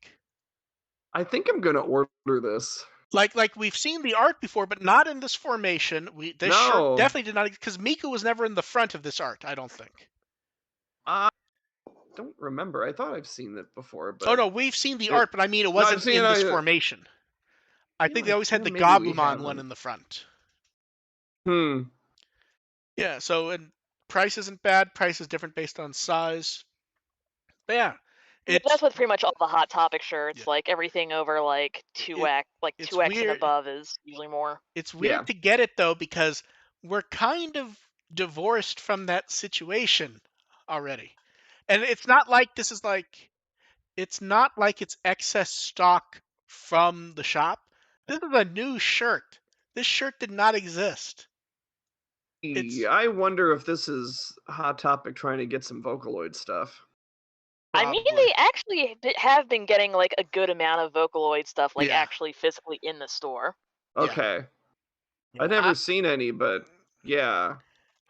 I think I'm gonna order this. Like we've seen the art before, but not in this formation. This shirt No, definitely did not, because Miku was never in the front of this art, I don't think. I don't remember. I thought I've seen it before, Oh but no, we've seen the it. art, but I mean it No, I've wasn't seen in this it. formation. I think they always had the Maybe we Gabumon one haven't. in the front. Hmm. Yeah, so and price isn't bad. Price is different based on size. But yeah, Yeah, it's that's with pretty much all the Hot Topic yeah, shirts. Like everything over like it, 2x, like it's 2x and weird. above is usually more. It's Yeah. weird to get it though, because we're kind of divorced from that situation already. And it's not like this is like it's not like it's excess stock from the shop. This is a new shirt. This shirt did not exist. It's I wonder if this is Hot Topic trying to get some Vocaloid stuff. I mean, probably they actually have been getting like a good amount of Vocaloid stuff, like yeah, actually physically in the store. yeah, Okay. yeah. I've never seen any, but yeah,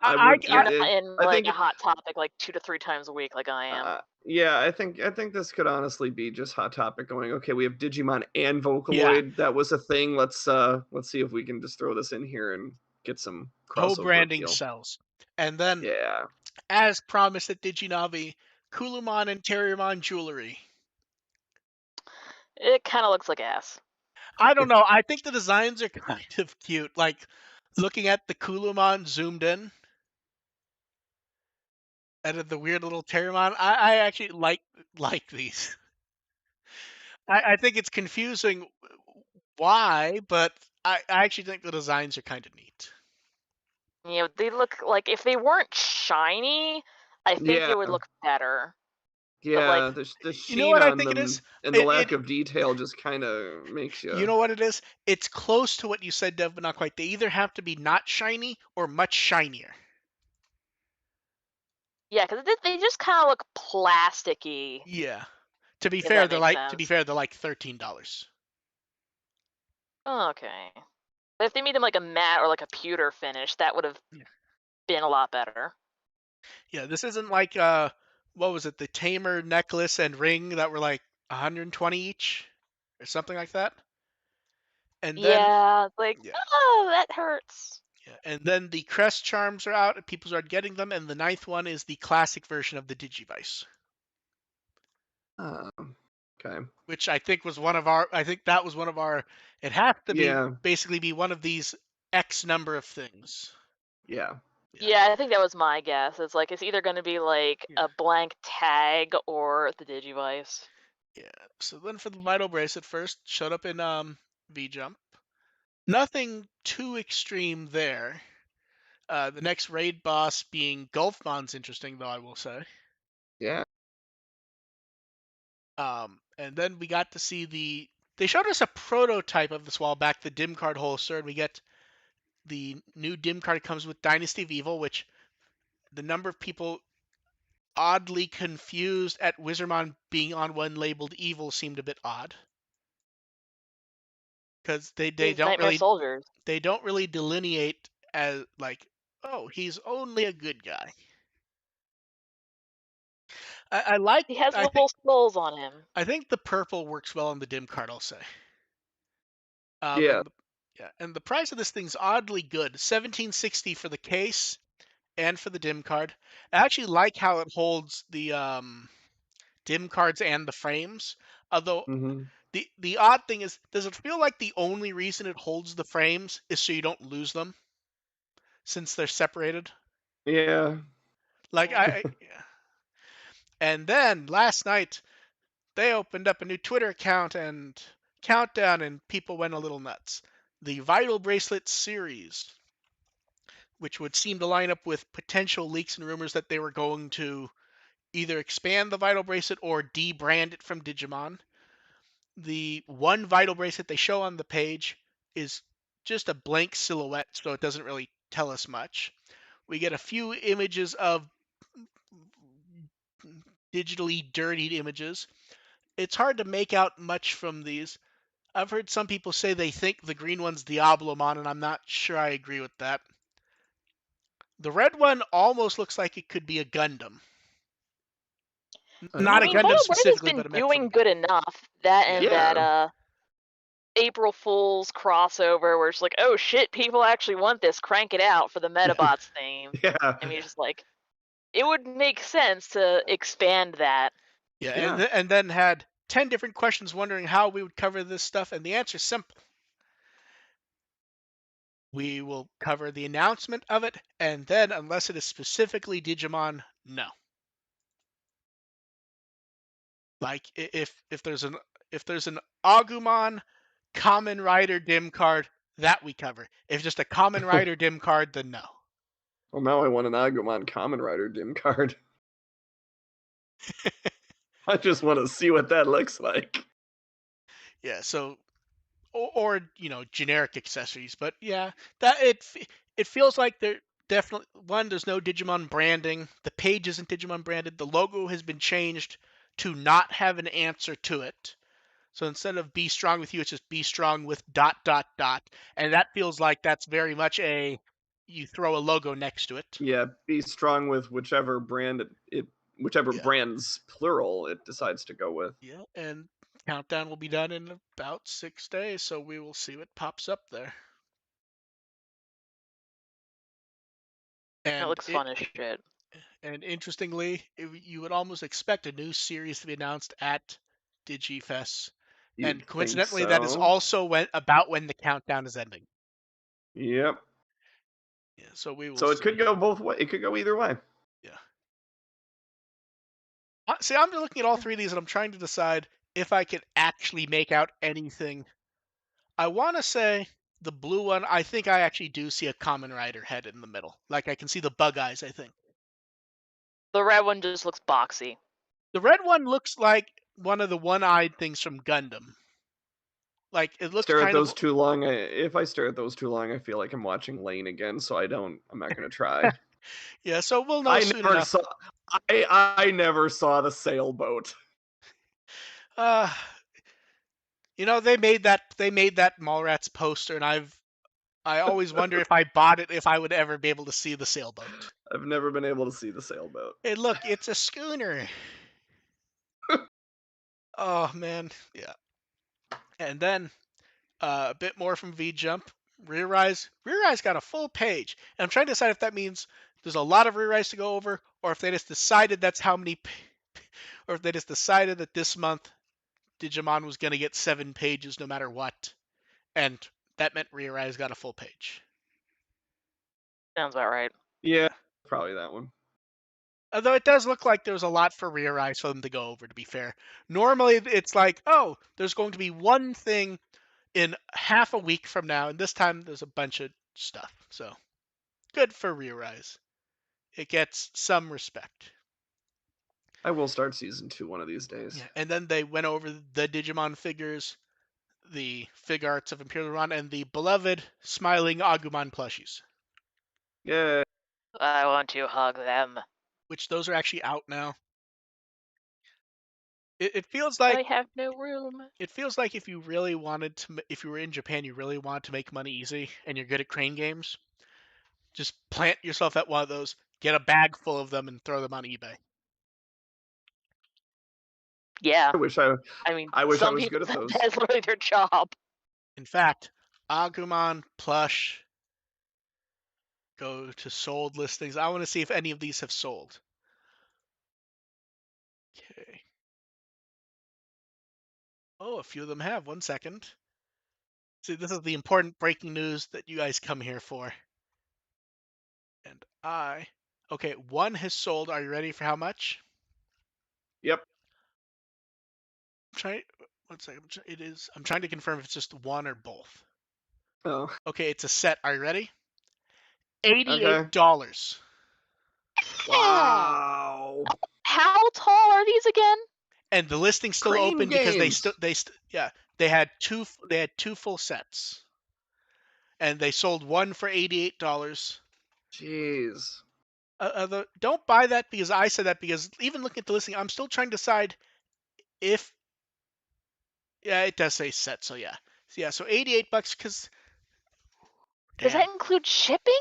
I I, would. You're not in I like think. a Hot Topic like 2 to 3 times a week like I am. Yeah, I think this could honestly be just Hot Topic going. Okay, we have Digimon and yeah. Vocaloid. That was a thing. Let's see if we can just throw this in here and get some crossover Co-branding appeal. sells. And then, Yeah. as promised at Diginavi, Kulumon and Terriermon jewelry. It kind of looks like ass. I don't know. I think the designs are kind of cute. Like looking at the Kulumon zoomed in, and then the weird little Terriermon. I actually like these. I think it's confusing why, but I actually think the designs are kind of neat. You know, they look like if they weren't shiny, I think Yeah. it would look better. But like, Yeah. The You know sheen what I on think it is? them and the It lack of detail just kind of makes You you. know what it is? It's close to what you said, Dev, but not quite. They either have to be not shiny or much shinier. yeah, because they just kind of look plasticky. Yeah. To be If fair, that makes sense. they're like $13. Okay. But if they made them like a matte or like a pewter finish, that would have Yeah. been a lot better. Yeah, this isn't like what was it? The Tamer necklace and ring that were like 120 each or something like that. And then Yeah, like, yeah. oh, that hurts. Yeah. And then the crest charms are out and people started getting them, and the ninth one is the classic version of the Digivice. Okay. Which I think was one of our. I think that was one of our. It has to be Yeah. basically be one of these X number of things. Yeah. Yeah, I think that was my guess. It's like it's either going to be like Yeah. a blank tag or the Digivice. Yeah. So then for the Vital Bracelet first showed up in V Jump. Nothing too extreme there. The next raid boss being Gulfmon's interesting though, I will say. Yeah. And then we got to see they showed us a prototype of this while back, the dim card holster, and we get the new dim card comes with Dynasty of Evil, which the number of people oddly confused at Wizardmon being on one labeled evil seemed a bit odd. Because These Nightmare Soldiers. they don't really delineate as like, oh, he's only a good guy. I like He has little skulls on him. I think the purple works well on the dim card, I'll say. Yeah. And the price of this thing's oddly good. $17.60 for the case and for the dim card. I actually like how it holds the dim cards and the frames. Although Mm-hmm. the odd thing is, does it feel like the only reason it holds the frames is so you don't lose them, since they're separated? Yeah. Like yeah. And then last night they opened up a new Twitter account and countdown, and people went a little nuts. The Vital Bracelet series. which would seem to line up with potential leaks and rumors that they were going to either expand the Vital Bracelet or debrand it from Digimon. The one Vital Bracelet they show on the page is just a blank silhouette, so it doesn't really tell us much. We get a few images of digitally dirtied images. It's hard to make out much from these. I've heard some people say they think the green one's Diablomon, and I'm not sure I agree with that. The red one almost looks like it could be a Gundam. I Not a mean, Gundam Vital Breath has specifically, been but a mech doing from good Gundam. enough. That Yeah. and that April Fool's crossover where it's like, oh shit, people actually want this, crank it out for the Metabots theme. Yeah. I mean, it's just like, it would make sense to expand that. Yeah, Yeah. and then had 10 different questions wondering how we would cover this stuff, and the answer's simple. We will cover the announcement of it, and then, unless it is specifically Digimon, no. Like if there's an Agumon Common Rider Dim card, that we cover. If just a Common Rider Dim card, then no. Well, now I want an Agumon Kamen Rider dim card. I just want to see what that looks like. Yeah, so or generic accessories, but yeah, that it feels like there definitely one there's no Digimon branding. The page isn't Digimon branded. The logo has been changed to not have an answer to it. So instead of be strong with you, it's just be strong with dot dot dot. And that feels like that's very much you throw a logo next to it. Yeah, be strong with whichever brand whichever Yeah. brand's plural it decides to go with. Yeah. And countdown will be done in about 6 days, so we will see what pops up there. It And looks fun as shit. And interestingly, you would almost expect a new series to be announced at DigiFest. You'd And think coincidentally, that is so. also about when the countdown is ending. Yep. Yeah, so we will So it see. could go both ways. It could go either way. Yeah. See, I'm looking at all three of these and I'm trying to decide if I can actually make out anything. I want to say the blue one, I think I actually do see a Common Rider head in the middle. Like I can see the bug eyes, I think. The red one just looks boxy. The red one looks like one of the one-eyed things from Gundam. Like it looks Stare at kind of those too long. If I stare at those too long, I feel like I'm watching Lane again. So I'm not gonna try. yeah, so we'll know I soon never enough. saw. I never saw the sailboat. Uh, they made that Mallrats poster, and I always wonder if I bought it if I would ever be able to see the sailboat. I've never been able to see the sailboat. Hey, look, it's a schooner. Oh man, yeah. And then a bit more from V Jump. Rear Rise got a full page, and I'm trying to decide if that means there's a lot of Rear Rise to go over, or if they just decided that's how many, or if they just decided that this month Digimon was going to get 7 pages no matter what, and that meant Rear Rise got a full page. Sounds about right. Yeah, probably that one. Although it does look like there's a lot for Rear Eyes for them to go over, to be fair. Normally it's like, oh, there's going to be one thing in half a week from now, and this time there's a bunch of stuff. So good for Rear Eyes. It gets some respect. I will start season 2 one of these days. Yeah, and then they went over the Digimon figures, the fig arts of Imperial Ron, and the beloved smiling Agumon plushies. Yeah. I want to hug them. Which those are actually out now. It feels I like have no room. if you really wanted to, if you were in Japan, you really wanted to make money easy, and you're good at crane games, just plant yourself at one of those, get a bag full of them, and throw them on eBay. Yeah. I wish I Some was people good at those. that's literally their job. In fact, Agumon plush go to sold listings. I want to see if any of these have sold. Okay. Oh, a few of them have. 1 second. See, this is the important breaking news that you guys come here for. And okay, one has sold. Are you ready for how much? Yep. Try 1 second. It is. I'm trying to confirm if it's just one or both. Oh. Okay, it's a set. Are you ready? $88. Wow. How tall are these again? And the listing's still Crane open because Games. they had two full sets, and they sold one for $88. Jeez. Don't buy that because I said that, because even looking at the listing, I'm still trying to decide if, yeah, it does say set, so yeah. So $88 because Does damn. that include shipping?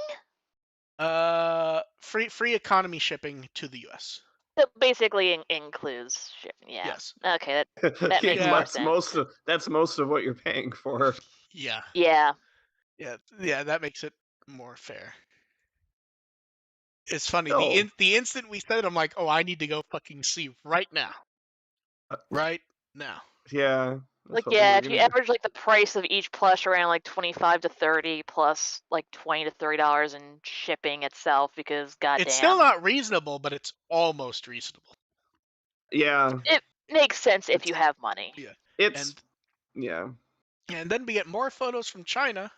Free economy shipping to the US. So basically includes shipping. Yeah. Yes. Okay, that makes Yeah. more sense. That's most of what you're paying for. Yeah. Yeah. Yeah, that makes it more fair. It's funny. Still, The instant we said it, I'm like, oh, I need to go fucking see right now. Right now. yeah. I was Like, hoping yeah, we're if you gonna average like the price of each plush around like 25 to 30 plus like $20 to $30 in shipping itself, because It's still goddamn, not reasonable, but it's almost reasonable. Yeah. it makes sense if you It's have money. Yeah. it's And yeah. and then we get more photos from China.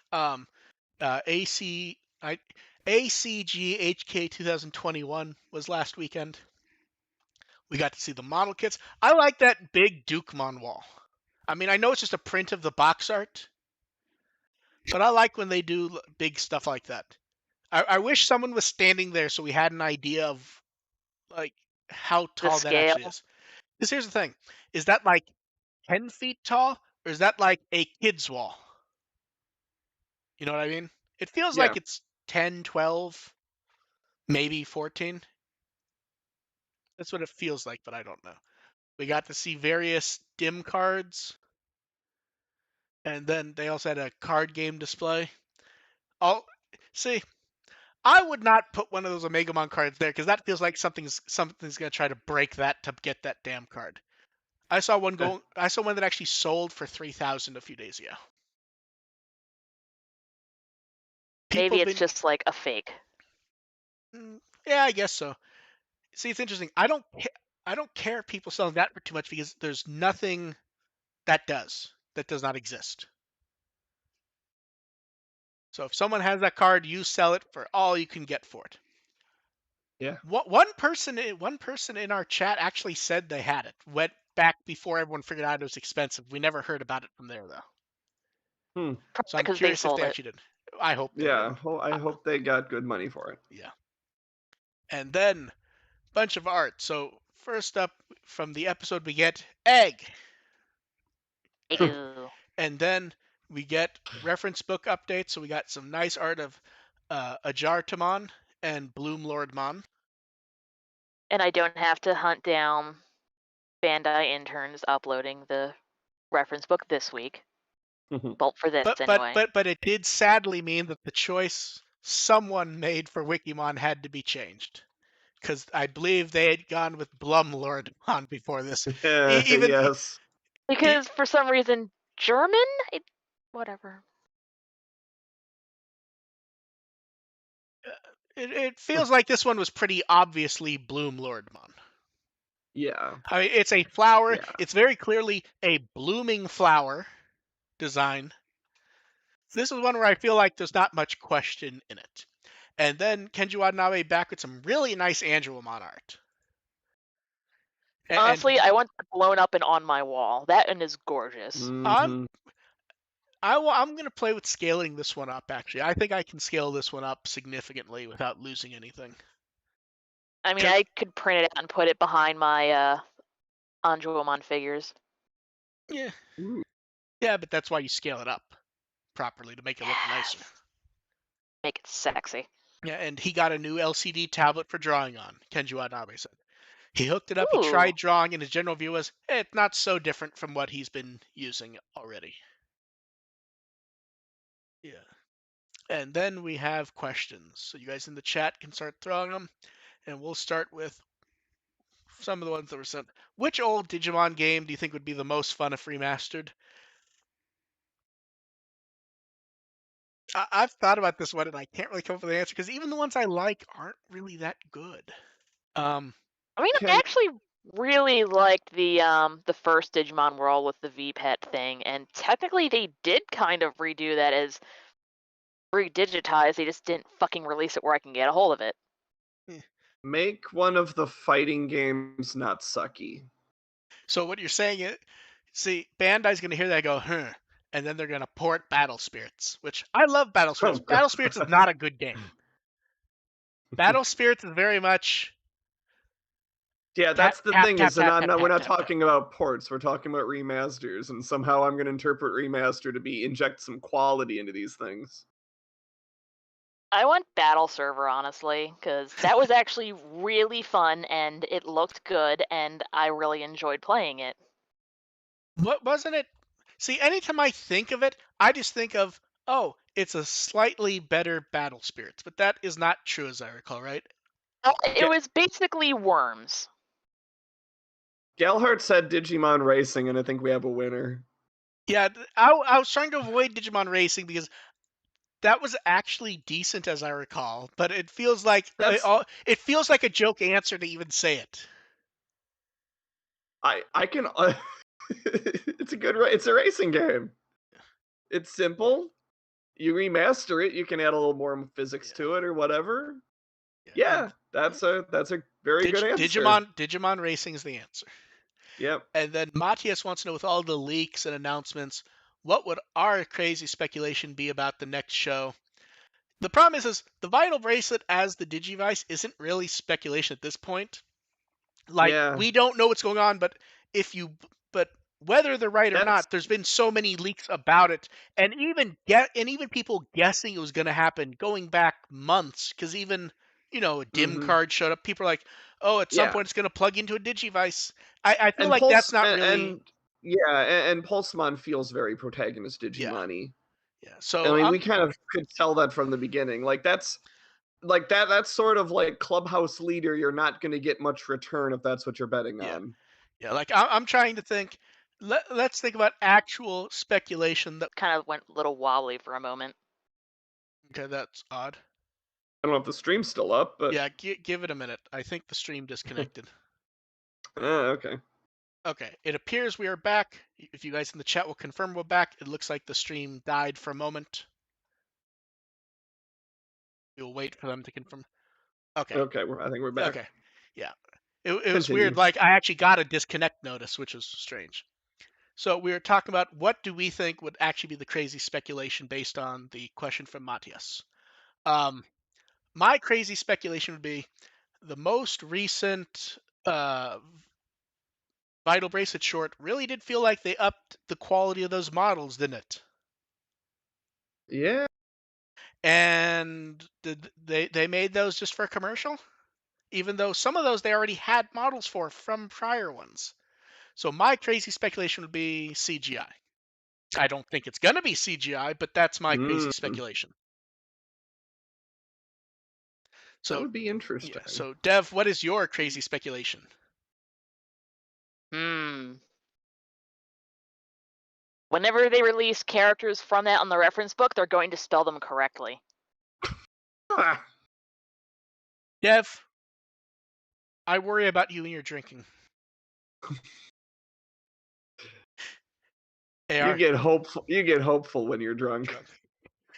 ACGHK 2021 was last weekend. We got to see the model kits. I like that big Dukemon wall. I mean, I know it's just a print of the box art, but I like when they do big stuff like that. I wish someone was standing there so we had an idea of like how The tall that actually scale. is. Because here's the thing: is that like 10 feet tall, or is that like a kid's wall? You know what I mean? It feels Yeah. like it's 10, 12, maybe 14. That's what it feels like, but I don't know. We got to see various dim cards, and then they also had a card game display. All see, I would not put one of those Omegamon cards there because that feels like something's gonna try to break that to get that damn card. I saw one go. I saw one that actually sold for 3,000 a few days ago. People Maybe have it's been, just like a fake. yeah, I guess so. See, it's interesting. I don't care if people selling that for too much because there's nothing that does not exist. So if someone has that card, you sell it for all you can get for it. Yeah. One person in our chat actually said they had it. Went back before everyone figured out it was expensive. We never heard about it from there though. Hmm. So Probably I'm because they curious if sold they it. actually did. I hope they did. Yeah. Well, I hope they got good money for it. Yeah. And then bunch of art. So first up from the episode we get Egg. Egg. Ew. And then we get reference book updates. So we got some nice art of Ajartamon and Bloom Lordmon. And I don't have to hunt down Bandai interns uploading the reference book this week. Well, for this anyway. But it did sadly mean that the choice someone made for Wikimon had to be changed. Because I believe they had gone with Blum Lordmon before this. Even Yes. Because for some reason, German? Whatever. it feels like this one was pretty obviously Bloom Lordmon. Yeah. I mean, it's a flower. Yeah. It's very clearly a blooming flower design. This is one where I feel like there's not much question in it. And then Kenji Watanabe back with some really nice Angelomon art. Honestly, I want it blown up and on my wall. That one is gorgeous. Mhm. I'm gonna play with scaling this one up. Actually, I think I can scale this one up significantly without losing anything. I mean, I could print it out and put it behind my Angelomon figures. Yeah, Ooh. yeah, but that's why you scale it up properly to make it look nicer. Make it sexy. Yeah, and he got a new LCD tablet for drawing on. Kenji Watanabe said he hooked it up. Ooh. He tried drawing, and his general view was, it's not so different from what he's been using already. Yeah. And then we have questions. So you guys in the chat can start throwing them. And we'll start with some of the ones that were sent. Which old Digimon game do you think would be the most fun if remastered? I've thought about this one and I can't really come up with an answer because even the ones I like aren't really that good. I mean, I actually really liked the first Digimon World with the V-Pet thing, and technically they did kind of redo that as Redigitized, they just didn't fucking release it where I can get a hold of it. Make one of the fighting games not sucky. So what you're saying is, see, Bandai's going to hear that and go, huh, and then they're going to port Battle Spirits, which I love Battle Oh Spirits. god. Battle Spirits is not a good game. Battle Spirits is very much Yeah, tap, that's the tap, thing tap, is that tap, not, tap, not, we're tap, not tap, tap. talking about ports. We're talking about remasters, and somehow I'm going to interpret remaster to be inject some quality into these things. I want Battle Server, honestly, because that was actually really fun and it looked good, and I really enjoyed playing it. What wasn't it? See, anytime I think of it, I just think of, oh, it's a slightly better Battle Spirits, but that is not true as I recall, right? It was basically Worms. Galhart said Digimon Racing, and I think we have a winner. Yeah, I was trying to avoid Digimon Racing because that was actually decent as I recall, but it feels like That's it feels like a joke answer to even say it. I can. It's a good. It's a racing game. It's Yeah, simple. You remaster it. You can add a little more physics yeah, to it or whatever. yeah. Yeah, And that's a very good answer. Digimon Racing is the answer. Yep. And then Matthias wants to know, with all the leaks and announcements, what would our crazy speculation be about the next show? The problem is the Vital Bracelet as the Digivice isn't really speculation at this point. Like, Yeah. we don't know what's going on, but whether they're right or That's. not, there's been so many leaks about it, and even people guessing it was going to happen going back months, because even a dim Hmm. card showed up. People are like, oh, at some Yeah. point it's going to plug into a Digivice. I feel And like that's Pulse not really. and yeah, and Pulsemon feels very protagonist Yeah, Digimon-y. yeah. I So mean, we kind of could tell that from the beginning. That's sort of like clubhouse leader. You're not going to get much return if that's what you're betting yeah, on. yeah. Like, I'm trying to think. Let's think about actual speculation that. Kind of went a little wobbly for a moment. Okay, that's odd. I don't know if the stream's still up, but Yeah, give it a minute. I think the stream disconnected. okay. Okay, it appears we are back. If you guys in the chat will confirm we're back, it looks like the stream died for a moment. We'll wait for them to confirm. Okay, Okay, I think we're back. okay, yeah. It was weird. Continue. Like, I actually got a disconnect notice, which was strange. So we were talking about what do we think would actually be the crazy speculation based on the question from Matthias. Um, my crazy speculation would be the most recent Vital Bracelet short really did feel like they upped the quality of those models, didn't it? Yeah. And they made those just for a commercial, even though some of those they already had models for from prior ones. So my crazy speculation would be CGI. I don't think it's gonna be CGI, but that's my crazy Mm, speculation. that So would be yeah. interesting. So Dev, what is your crazy speculation? Hmm. Whenever they release characters from that on the reference book, they're going to spell them correctly. Ah, Dev, I worry about you and your drinking. you AR, get hopeful. You get hopeful when you're drunk. drunk.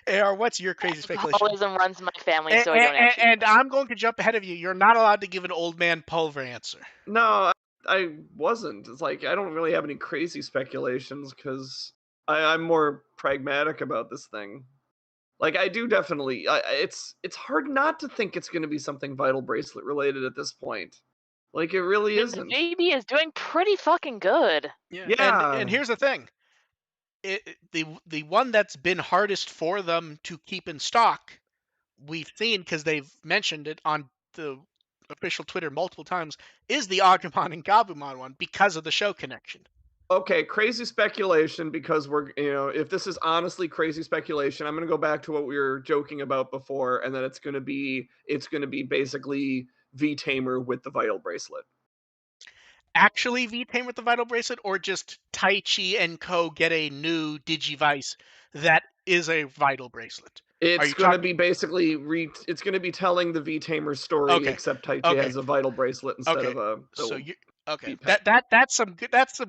AR, what's your crazy speculation? Alcoholism runs in my family, And, so I don't actually and know. I'm going to jump ahead of you. You're not allowed to give an old man Pulver answer. No, I wasn't. It's like I don't really have any crazy speculations because I'm more pragmatic about this thing. Like I do definitely. It's hard not to think it's going to be something Vital Bracelet related at this point. Like it really The isn't. JB is doing pretty fucking good. Yeah, and Yeah. here's the thing: the one that's been hardest for them to keep in stock, we've seen because they've mentioned it on the official Twitter multiple times, is the Agumon and Gabumon one because of the show connection. Okay, crazy speculation because if this is honestly crazy speculation, I'm going to go back to what we were joking about before, and then it's going to be basically V Tamer with the Vital Bracelet. Actually, V-Tame with the Vital Bracelet, or just Taichi and Co. get a new Digivice that is a Vital Bracelet? Are It's you going to talking? be basically it's going to be telling the V Tamer story, Okay, except Taichi okay, has a Vital Bracelet instead okay. of a So the Okay, VPET. that's some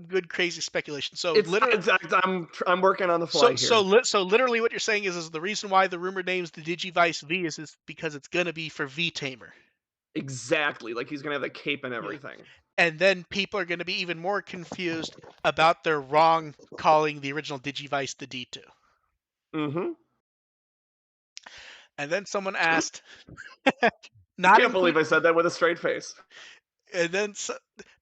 good crazy speculation. So It's literally, I'm working on the fly here. so literally, what you're saying is the reason why the rumor names the Digivice V is because it's gonna be for V Tamer. Exactly, like he's gonna have the cape and Yeah. everything. And then people are gonna be even more confused about their wrong calling the original Digivice the D2. Mm-hmm. And then someone asked, I not can't believe include, I said that with a straight face. and then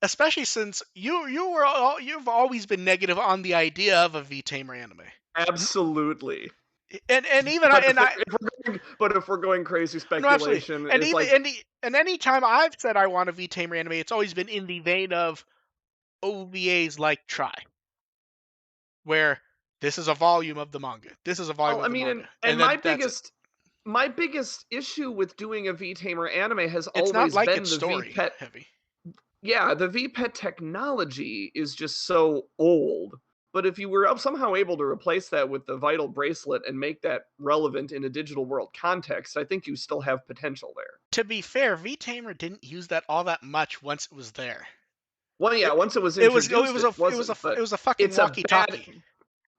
especially since you've always been negative on the idea of a V Tamer anime. Absolutely. And even But if we're going crazy no, absolutely. speculation, And it's even like and any time I've said I want a V Tamer anime, it's always been in the vein of OVAs like Try, where this is a volume of the manga. This is a volume well, of I the mean, manga, and and then that's it. my biggest issue with doing a V Tamer anime has It's not always like been it's the story VPET. heavy. Yeah, the VPET technology is just so old. But if you were somehow able to replace that with the Vital bracelet and make that relevant in a digital world context, I think you still have potential there. To be fair, V Tamer didn't use that all that much once it was there. Well, yeah, It once it was introduced, it it wasn't. was a fucking It's a bad, walkie-talkie.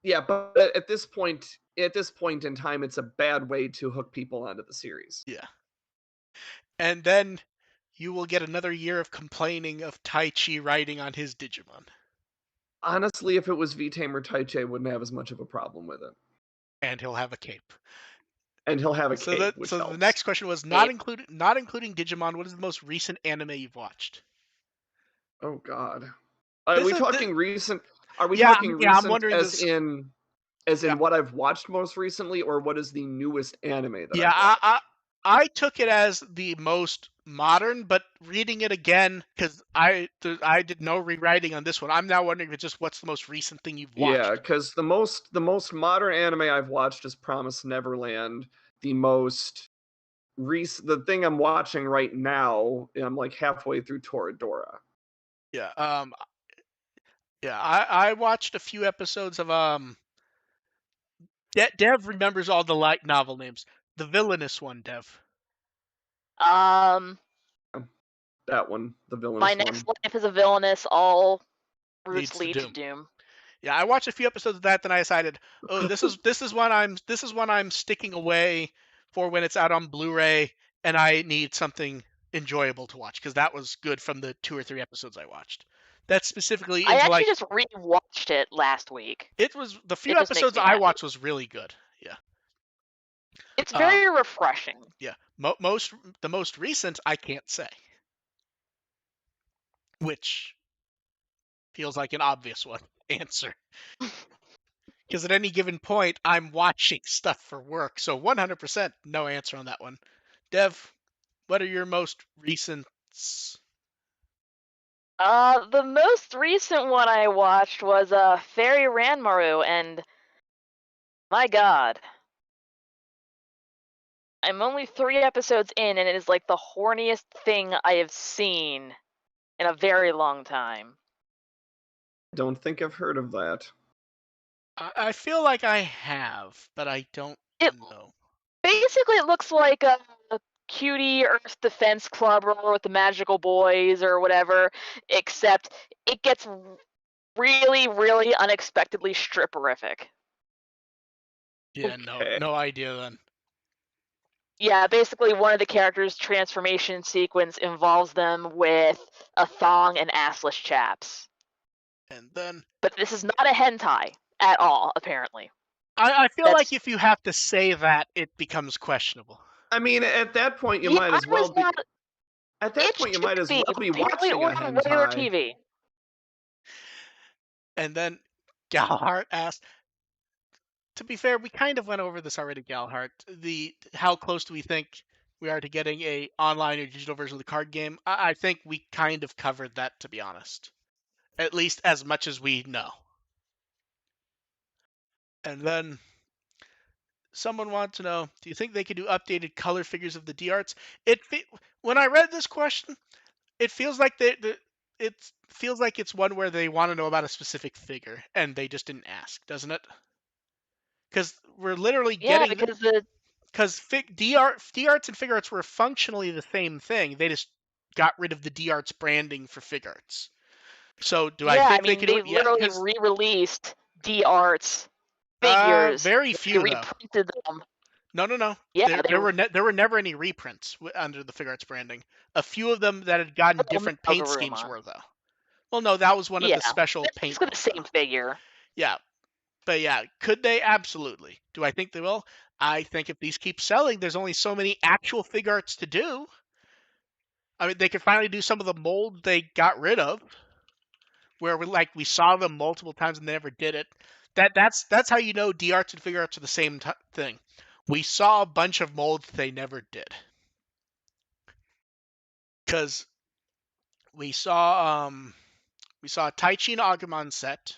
yeah, but at this point in time, it's a bad way to hook people onto the series. Yeah, and then you will get another year of complaining of Tai Chi writing on his Digimon, Honestly, if it was V Tamer Taichi, I wouldn't have as much of a problem with it. and he'll have a cape. And he'll have a cape, which So the helps. next question was Ape. not including Digimon. What is the most recent anime you've watched? Oh God. Are This we is talking recent? Are we yeah, talking yeah. I'm recent wondering this. as Yeah, in what I've watched most recently, or what is the newest anime that yeah. I've watched? I took it as the most modern, but reading it again because I did no rewriting on this one. I'm now wondering if it's just what's the most recent thing you've Yeah, watched. because the most modern anime I've watched is Promise Neverland. The most the thing I'm watching right now, I'm like halfway through Toradora. Yeah. Yeah. I watched a few episodes of Dev remembers all the light novel names. The villainous one, Dev. Um, That one, the my villainous next one. life is a villainous. All routes Leads to lead to Doom. doom. Yeah, I watched a few episodes of that, then I decided, oh, this is one I'm sticking away for when it's out on Blu-ray, and I need something enjoyable to watch because that was good from the 2 or 3 episodes I watched. That's specifically I into actually like just rewatched it last week. it was the few It just makes episodes me I happy. watched was really good. Yeah. It's Um. very refreshing. Yeah. The most recent I can't say, which feels like an obvious one answer. Because at any given point, I'm watching stuff for work. So 100% no answer on that one. Dev, what are your most recent? The most recent one I watched was Fairy Ranmaru, and my God, I'm only 3 episodes in, and it is like the horniest thing I have seen in a very long time. Don't think I've heard of that. I feel like I have, but I don't It know. basically it looks like a cutie Earth Defense Club or with the magical boys or whatever, except it gets really, really unexpectedly stripperific. Yeah, Okay. no idea then. Yeah, basically one of the characters' transformation sequence involves them with a thong and assless chaps. And then But this is not a hentai at all, apparently. I feel like That's if you have to say that, it becomes questionable. I mean, at that point, you yeah, might I as well was be. not. At that It point, you should might as be. well be Apparently, it watching a went on regular hentai. TV. And then Galhart asked, to be fair, we kind of went over this already, Galhart. The how close do we think we are to getting a online or digital version of the card game? I think we kind of covered that, to be honest. At least as much as we know. And then someone wants to know, do you think they could do updated color figures of the D arts? When I read this question, it feels like it feels like it's one where they want to know about a specific figure and they just didn't ask, doesn't it? Because we're literally Yeah, getting because the because D arts and fig arts were functionally the same thing. They just got rid of the D arts branding for fig arts. So do I Yeah, I think they mean could do it? they've Yeah, literally because re-released D Arts figures. very They few though. reprinted them. No, no, no. Yeah, they There were never any reprints under the Figuarts branding. A few of them that had gotten well, different paint schemes Agurumon. were though. Well, no, that was one of Yeah, the special it's paint basically the ones though. same figure. Yeah, but yeah, could they? Absolutely. Do I think they will? I think if these keep selling, there's only so many actual Figuarts to do. I mean, they could finally do some of the molds they got rid of, where we saw them multiple times and they never did it. That's how you know D arts and figure arts are the same thing. We saw a bunch of molds they never did because we saw a Taichi and Agumon set,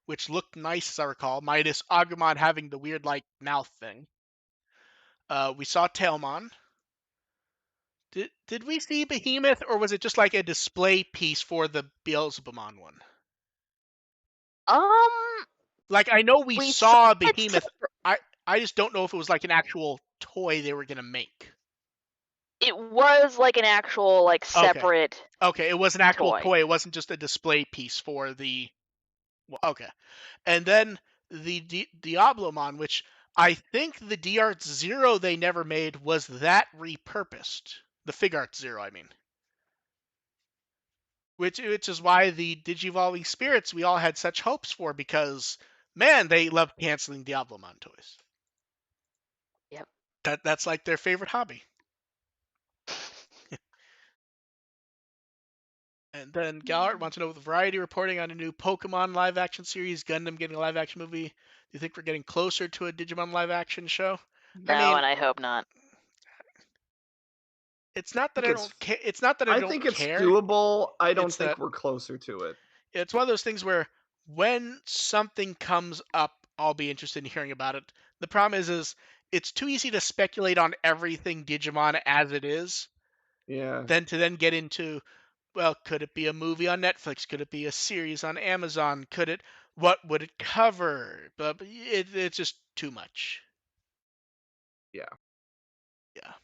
which looked nice as I recall, minus Agumon having the weird like mouth thing. We saw Tailmon. Did we see Behemoth, or was it just like a display piece for the Beelzebumon one? Um, Like I know we we saw saw it Behemoth. I just don't know if it was like an actual toy they were gonna make. It was like an actual like Okay. separate Okay, it was an actual toy. toy. It wasn't just a display piece for the. Well, okay, and then the Diablomon, which I think the DArts Zero they never made was that repurposed. The Figuarts Zero, I mean. Which is why the Digivolving Spirits we all had such hopes for because man, they love canceling Diablomon toys. Yep. That's like their favorite hobby. And then Gallard wants to know with Variety reporting on a new Pokemon live action series, Gundam getting a live action movie. Do you think we're getting closer to a Digimon live action show? I No, mean, and I hope not. it's not that think I it's don't care. It's not that I I don't think it's care. doable. I don't It's think that we're closer to it. it's one of those things where when something comes up, I'll be interested in hearing about it. The problem is it's too easy to speculate on everything Digimon as it is, Yeah. than to then get into, well, could it be a movie on Netflix? Could it be a series on Amazon? Could it? What would it cover? But it's just too much. Yeah. Yeah.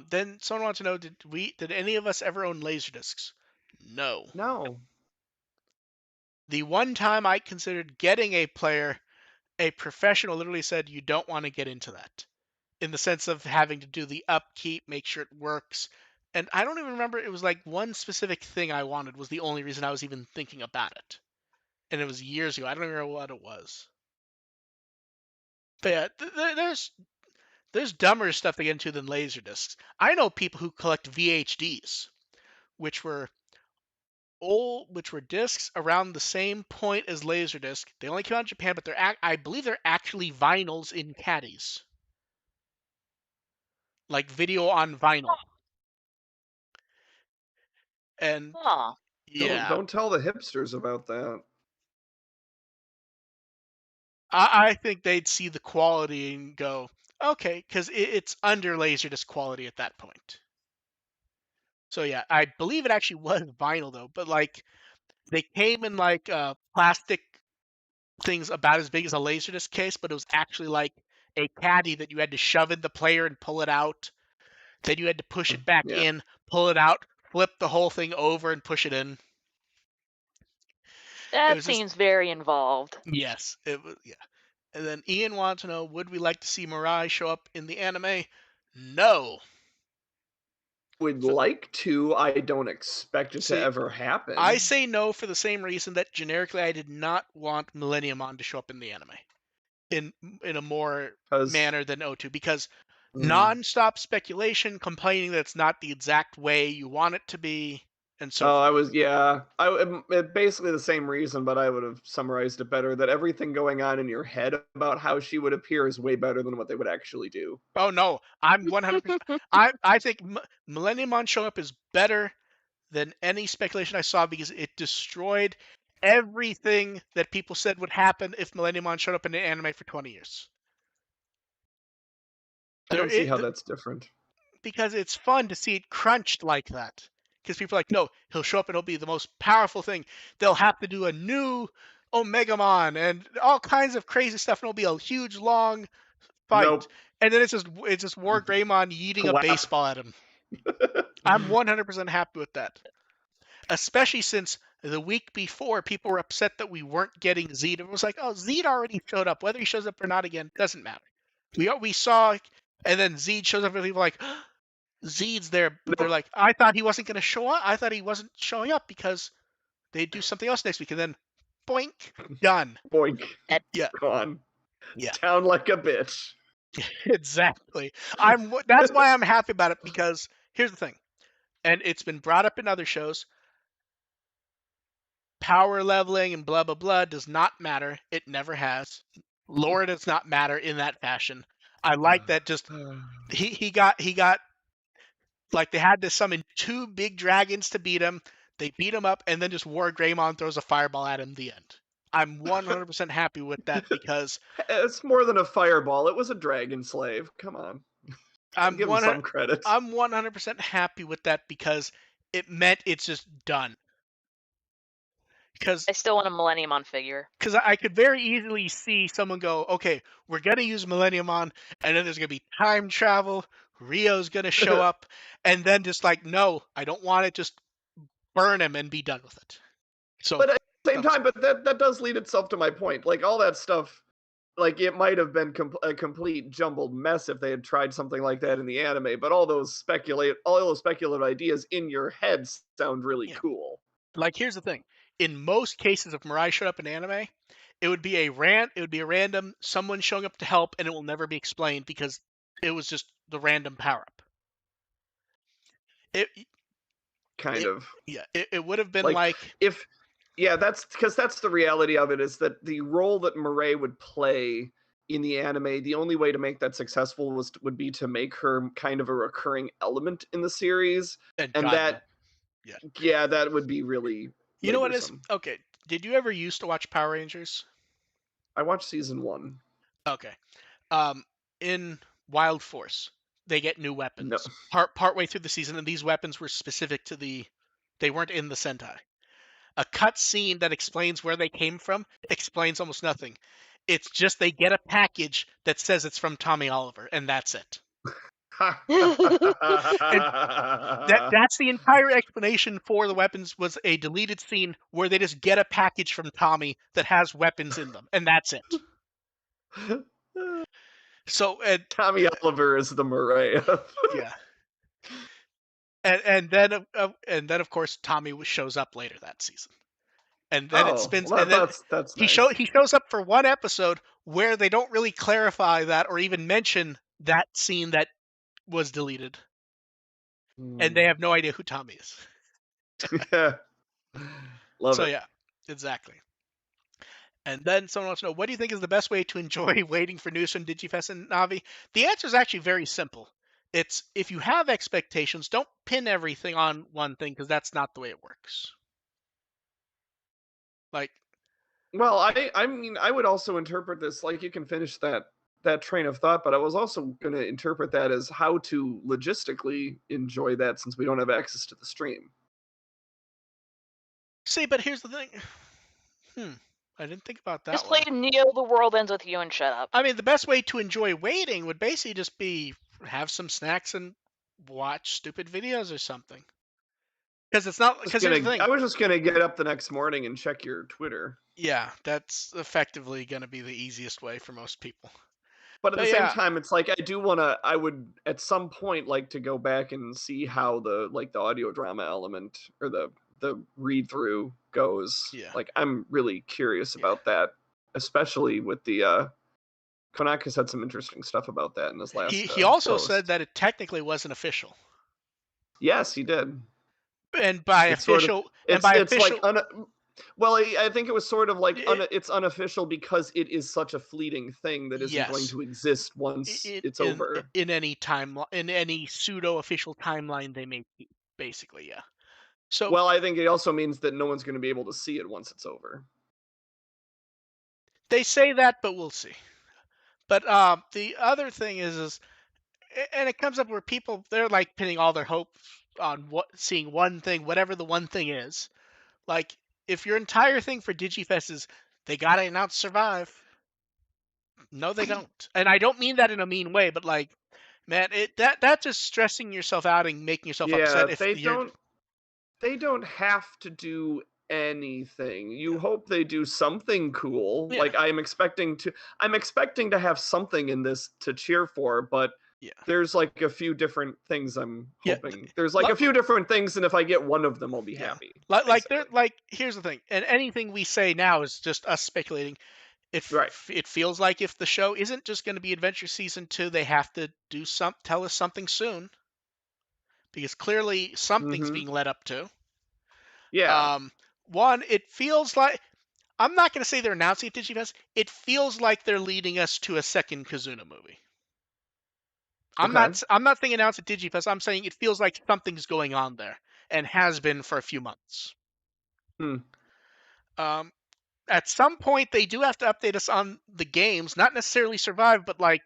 Then someone wants to know: did any of us ever own Laserdiscs? No. No. The one time I considered getting a player, a professional literally said you don't want to get into that, in the sense of having to do the upkeep, make sure it works. And I don't even remember. It was like one specific thing I wanted was the only reason I was even thinking about it. And it was years ago. I don't remember what it was. But yeah, there's dumber stuff to get into than laserdiscs. I know people who collect VHDs, which were which were discs around the same point as laserdisc. They only came out in Japan, but I believe they're actually vinyls in caddies, like video on vinyl. And Huh. yeah, Don't tell the hipsters about that. I think they'd see the quality and go, okay, because it's under laserdisc quality at that point. So yeah, I believe it actually was vinyl though, but like they came in like plastic things about as big as a laserdisc case, but it was actually like a caddy that you had to shove in the player and pull it out. Then you had to push it back Yeah. in, pull it out, flip the whole thing over and push it in. It That was just seems very involved. yes, it was yeah. And then Ian wants to know, would we like to see Mirai show up in the anime? No. Would So, like to. I don't expect it to see, ever I happen. say no for the same reason that generically I did not want Millenniumon to show up in the anime in in a more Because manner than O2 because non-stop speculation, complaining that it's not the exact way you want it to be, and so oh, I forth. was yeah. Basically the same reason, but I would have summarized it better. That everything going on in your head about how she would appear is way better than what they would actually do. Oh no, I'm 100%. I think Millenniumon showing up is better than any speculation I saw because it destroyed everything that people said would happen if Millenniumon showed up in an anime for 20 years. I There, don't see how that's different. because it's fun to see it crunched like that. Because people are like, no, he'll show up and he'll be the most powerful thing. They'll have to do a new Omegamon and all kinds of crazy stuff, and it'll be a huge long fight. Nope. And then it's just War Greymon yeeting a Slap. baseball at him. I'm 100% happy with that. especially since the week before people were upset that we weren't getting Zed. It was like, oh, Zed already showed up. Whether he shows up or not again doesn't matter. We saw, and then Zed shows up, and people are like, Zed's there. But they're Nope. like, I thought he wasn't going to show up. I thought he wasn't showing up because they do something else next week, and then boink, done. Boink. That- Yeah, Gone. yeah, Down like a bitch. exactly. That's why I'm happy about it, because here's the thing, and it's been brought up in other shows. Power leveling and blah blah blah does not matter. It never has. Lore does not matter in that fashion. I like that. Just he got like, they had to summon two big dragons to beat him. They beat him up, and then just War Greymon throws a fireball at him. The end. I'm 100% happy with that, because It's more than a fireball. It was a dragon slave. Come on. I'm Give him 100 some credit. I'm 100% happy with that, because it meant it's just done. Because I still want a Millenniumon figure. I could very easily see someone go, okay, we're gonna use Millenniumon, and then there's gonna be time travel. Rio's gonna show up, and then just like, no, I don't want it. Just burn him and be done with it. So, But at the same thumbs time, up. but that does lead itself to my point. Like all that stuff, like it might have been a complete jumbled mess if they had tried something like that in the anime. But all those speculative ideas in your head sound really Yeah. cool. Like, here's the thing: in most cases, if Mirai showed up in anime, it would be a random someone showing up to help, and it will never be explained because it was just the random power up. It Kind it of yeah, it would have been like like, if yeah, that's because that's the reality of it is that the role that Murray would play in the anime, the only way to make that successful would be to make her kind of a recurring element in the series, and and God no, that yeah. yeah, that would be really You know what is laborsome. okay? Did you ever used to watch Power Rangers? I watched season 1. Okay. Um, in Wild Force, they get new No. weapons partway through the season, and these weapons were specific to they weren't in the Sentai. A cut scene that explains where they came from explains almost nothing. It's just they get a package that says it's from Tommy Oliver, and that's it. And that's the entire explanation for the weapons, was a deleted scene where they just get a package from Tommy that has weapons in them, and that's it. So, Tommy Oliver is the Murray. yeah, and then of course Tommy shows up later that season, and then it Oh, spins, well, and then that's he nice. shows up for one episode where they don't really clarify that or even mention that scene that was deleted, and they have no idea who Tommy is. Love So it. yeah, exactly. And then someone wants to know, what do you think is the best way to enjoy waiting for news from Digifest and Navi? The answer is actually very simple. It's, if you have expectations, don't pin everything on one thing, because that's not the way it works. Like, Well, I mean, I would also interpret this like you can finish that train of thought, but I was also going to interpret that as how to logistically enjoy that since we don't have access to the stream. see, but here's the thing. I didn't think about that Just one. play Neo The World Ends With You and shut up. I mean, the best way to enjoy waiting would basically just be have some snacks and watch stupid videos or something. Because it's not, because here's the thing. I was just gonna get up the next morning and check your Twitter. Yeah, that's effectively going to be the easiest way for most people. But at But the same yeah, time, it's like I would at some point like to go back and see how the audio drama element or the read through goes. yeah, Like I'm really curious yeah. about that, especially with the Konaka's had some interesting stuff about that in his last He also said post. that it technically wasn't official. Yes, he did. And by It's sort of official, and by it's like official, well, I think it was sort of like it, it's unofficial because it is such a fleeting thing that isn't going yes, to exist once it's in over. any time, in any pseudo official timeline they may keep, basically, yeah. So Well, I think it also means that no one's going to be able to see it once it's over. they say that, but we'll see. But the other thing is, and it comes up where people, they're like pinning all their hopes on seeing one thing, whatever the one thing is. Like, if your entire thing for Digifest is they gotta announce Survive, no, they don't. And I don't mean that in a mean way, but like, man, that's just stressing yourself out and making yourself Yeah, upset if they you're. don't they don't have to do anything. Yeah. You hope they do something cool. Yeah. Like I'm expecting to have something in this to cheer for, but Yeah. there's like a few different things I'm Yeah. hoping. There's like a few different things, and if I get one of them, I'll be Yeah. happy, Like they're basically. like here's the thing, and anything we say now is just us speculating. Right. It feels like if the show isn't just going to be Adventure Season 2, they have to tell us something soon because clearly something's Mm-hmm. being led up to. Yeah. Um, One, it feels like I'm not going to say they're announcing it DigiFest. It feels like they're leading us to a second Kazuna movie. Okay. I'm not saying announce at DigiFest. I'm saying it feels like something's going on there and has been for a few months. Hmm. Um, at some point, they do have to update us on the games, not necessarily Survive, but like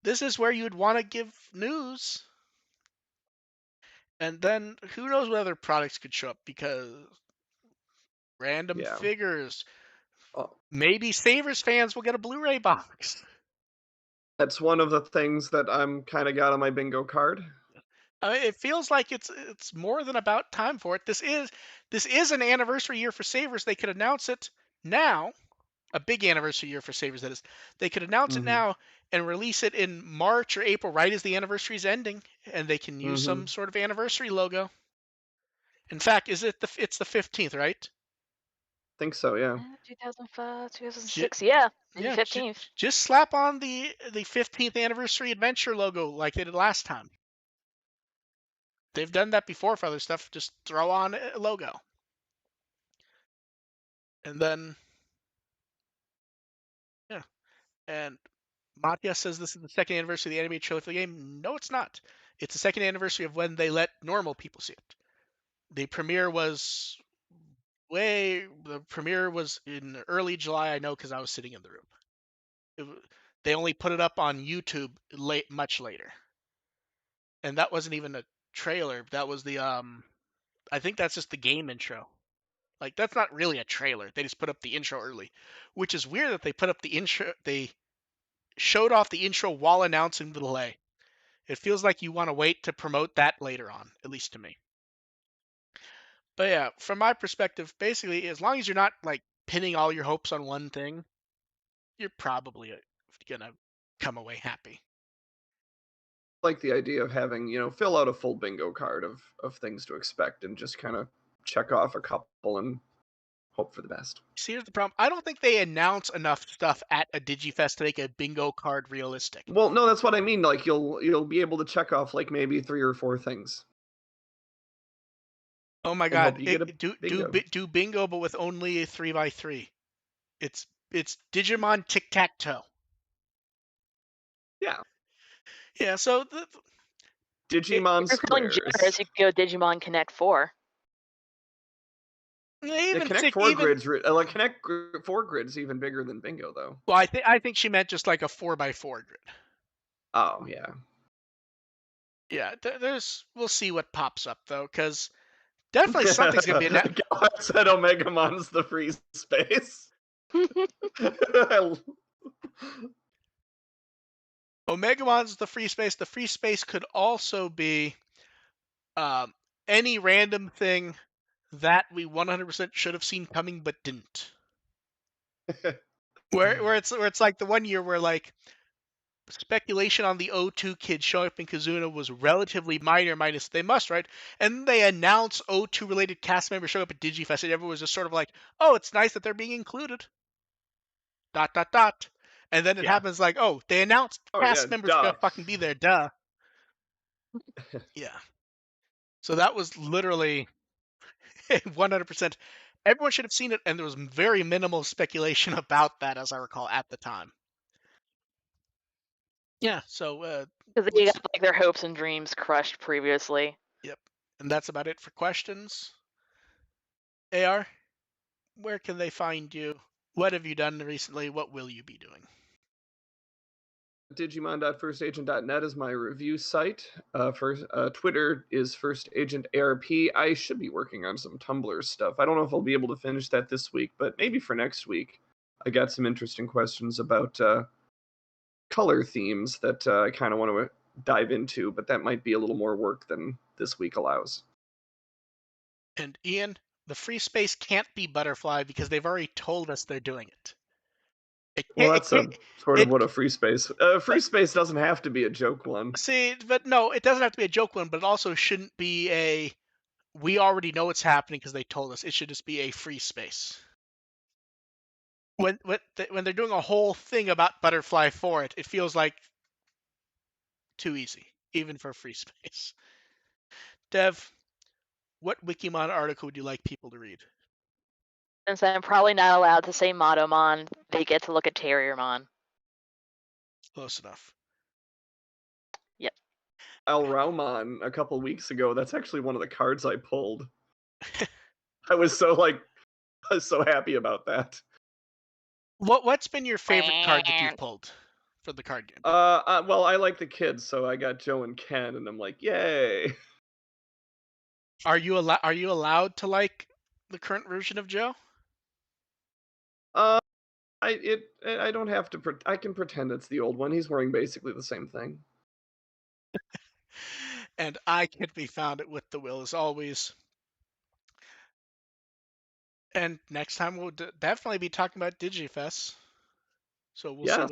this is where you'd want to give news. And then who knows what other products could show up because random Yeah. figures. Oh, Maybe Savers fans will get a Blu-ray box. that's one of the things that I'm kind of got on my bingo card. It feels like it's more than about time for it. This is an anniversary year for Savers. They could announce it now, a big anniversary year for Savers. That is, they could announce it Mm-hmm. now and release it in March or April, right as the anniversary is ending, and they can use Mm-hmm. some sort of anniversary logo. In fact, it's the 15th, right? Think so. Yeah. 2005, J- 2006. Yeah, maybe yeah, 15th. just slap on the 15th anniversary adventure logo like they did last time. They've done that before for other stuff. Just throw on a logo, and then yeah. And Matias says this is the second anniversary of the animated trailer for the game. No, it's not. It's the second anniversary of when they let normal people see it. The premiere was the premiere was in early July. I know because I was sitting in the room. They only put it up on YouTube much later, and that wasn't even a trailer. That was the I think that's just the game intro. Like that's not really a trailer. They just put up the intro early, which is weird that they put up the intro. They showed off the intro while announcing the delay. It feels like you want to wait to promote that later on, at least to me. But yeah, from my perspective, basically, as long as you're not like pinning all your hopes on one thing, you're probably gonna come away happy. Like the idea of having, fill out a full bingo card of things to expect and just kind of check off a couple and hope for the best. See, here's the problem. I don't think they announce enough stuff at a Digifest to make a bingo card realistic. Well, no, that's what I mean. Like you'll be able to check off like maybe 3 or 4 things Oh my and God! hope you get a bingo. Do bingo, but with only a 3x3. It's Digimon Tic Tac Toe. Yeah. Yeah. So If Digimon you're feeling squares. generous, you could go Digimon Connect 4. The even Connect tick Four even grids, like Four grids, even bigger than bingo though. well, I think she meant just like a 4x4 grid. Oh yeah. Yeah. There's we'll see what pops up though, because definitely something's gonna be announced. God said Omegamon's the free space. Omegamon's the free space. The free space could also be um, any random thing that we 100% should have seen coming but didn't. Where it's like the one year where like speculation on the O2 kid showing up in Kazuna was relatively minor, minus they must, right? And then they announce O2 related cast members show up at Digifest, and everyone was just sort of like, oh, it's nice that they're being included. Dot dot dot. And then it Yeah. happens like, oh, they announced Oh yeah. cast members are Duh. gonna fucking be there, duh. Yeah. So that was literally 100%. Everyone should have seen it, and there was very minimal speculation about that, as I recall, at the time. Yeah, so Because they got like their hopes and dreams crushed previously. yep. And that's about it for questions. AR, where can they find you? What have you done recently? What will you be doing? Digimon.firstagent.net is my review site. Twitter is First Agent ARP. I should be working on some Tumblr stuff. I don't know if I'll be able to finish that this week, but maybe for next week. I got some interesting questions about color themes that I kind of want to dive into, but that might be a little more work than this week allows. And Ian, the free space can't be Butterfly because they've already told us they're doing it. It Well, can't. that's a sort of It what a free space. Free space doesn't have to be a joke one. see, but no, it doesn't have to be a joke one. But it also shouldn't be a. We already know what's happening because they told us. It should just be a free space. When they're doing a whole thing about Butterfly for it, it feels like too easy, even for free space. Dev, what Wikimon article would you like people to read? Since I'm probably not allowed to say Motomon, they get to look at Terriermon. Close enough. Yep. El Raumon a couple weeks ago. That's actually one of the cards I pulled. I was so happy about that. What's been your favorite card that you've pulled for the card game? Well, I like the kids, so I got Joe and Ken, and I'm like, yay! Are you allowed to like the current version of Joe? I don't have to. I can pretend it's the old one. He's wearing basically the same thing. And I can be found at With the Will as always. And next time we'll definitely be talking about DigiFest. So we'll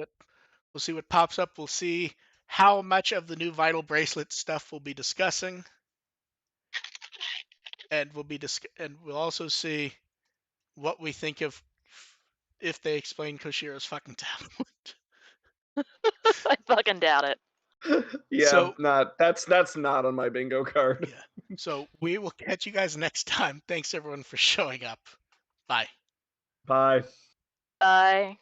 see what pops up. We'll see how much of the new Vital Bracelet stuff we'll be discussing. And we'll also see what we think of if they explain Koshiro's fucking talent. I fucking doubt it. Yeah, So that's not on my bingo card. yeah. So we will catch you guys next time. Thanks everyone for showing up. Bye. Bye. Bye.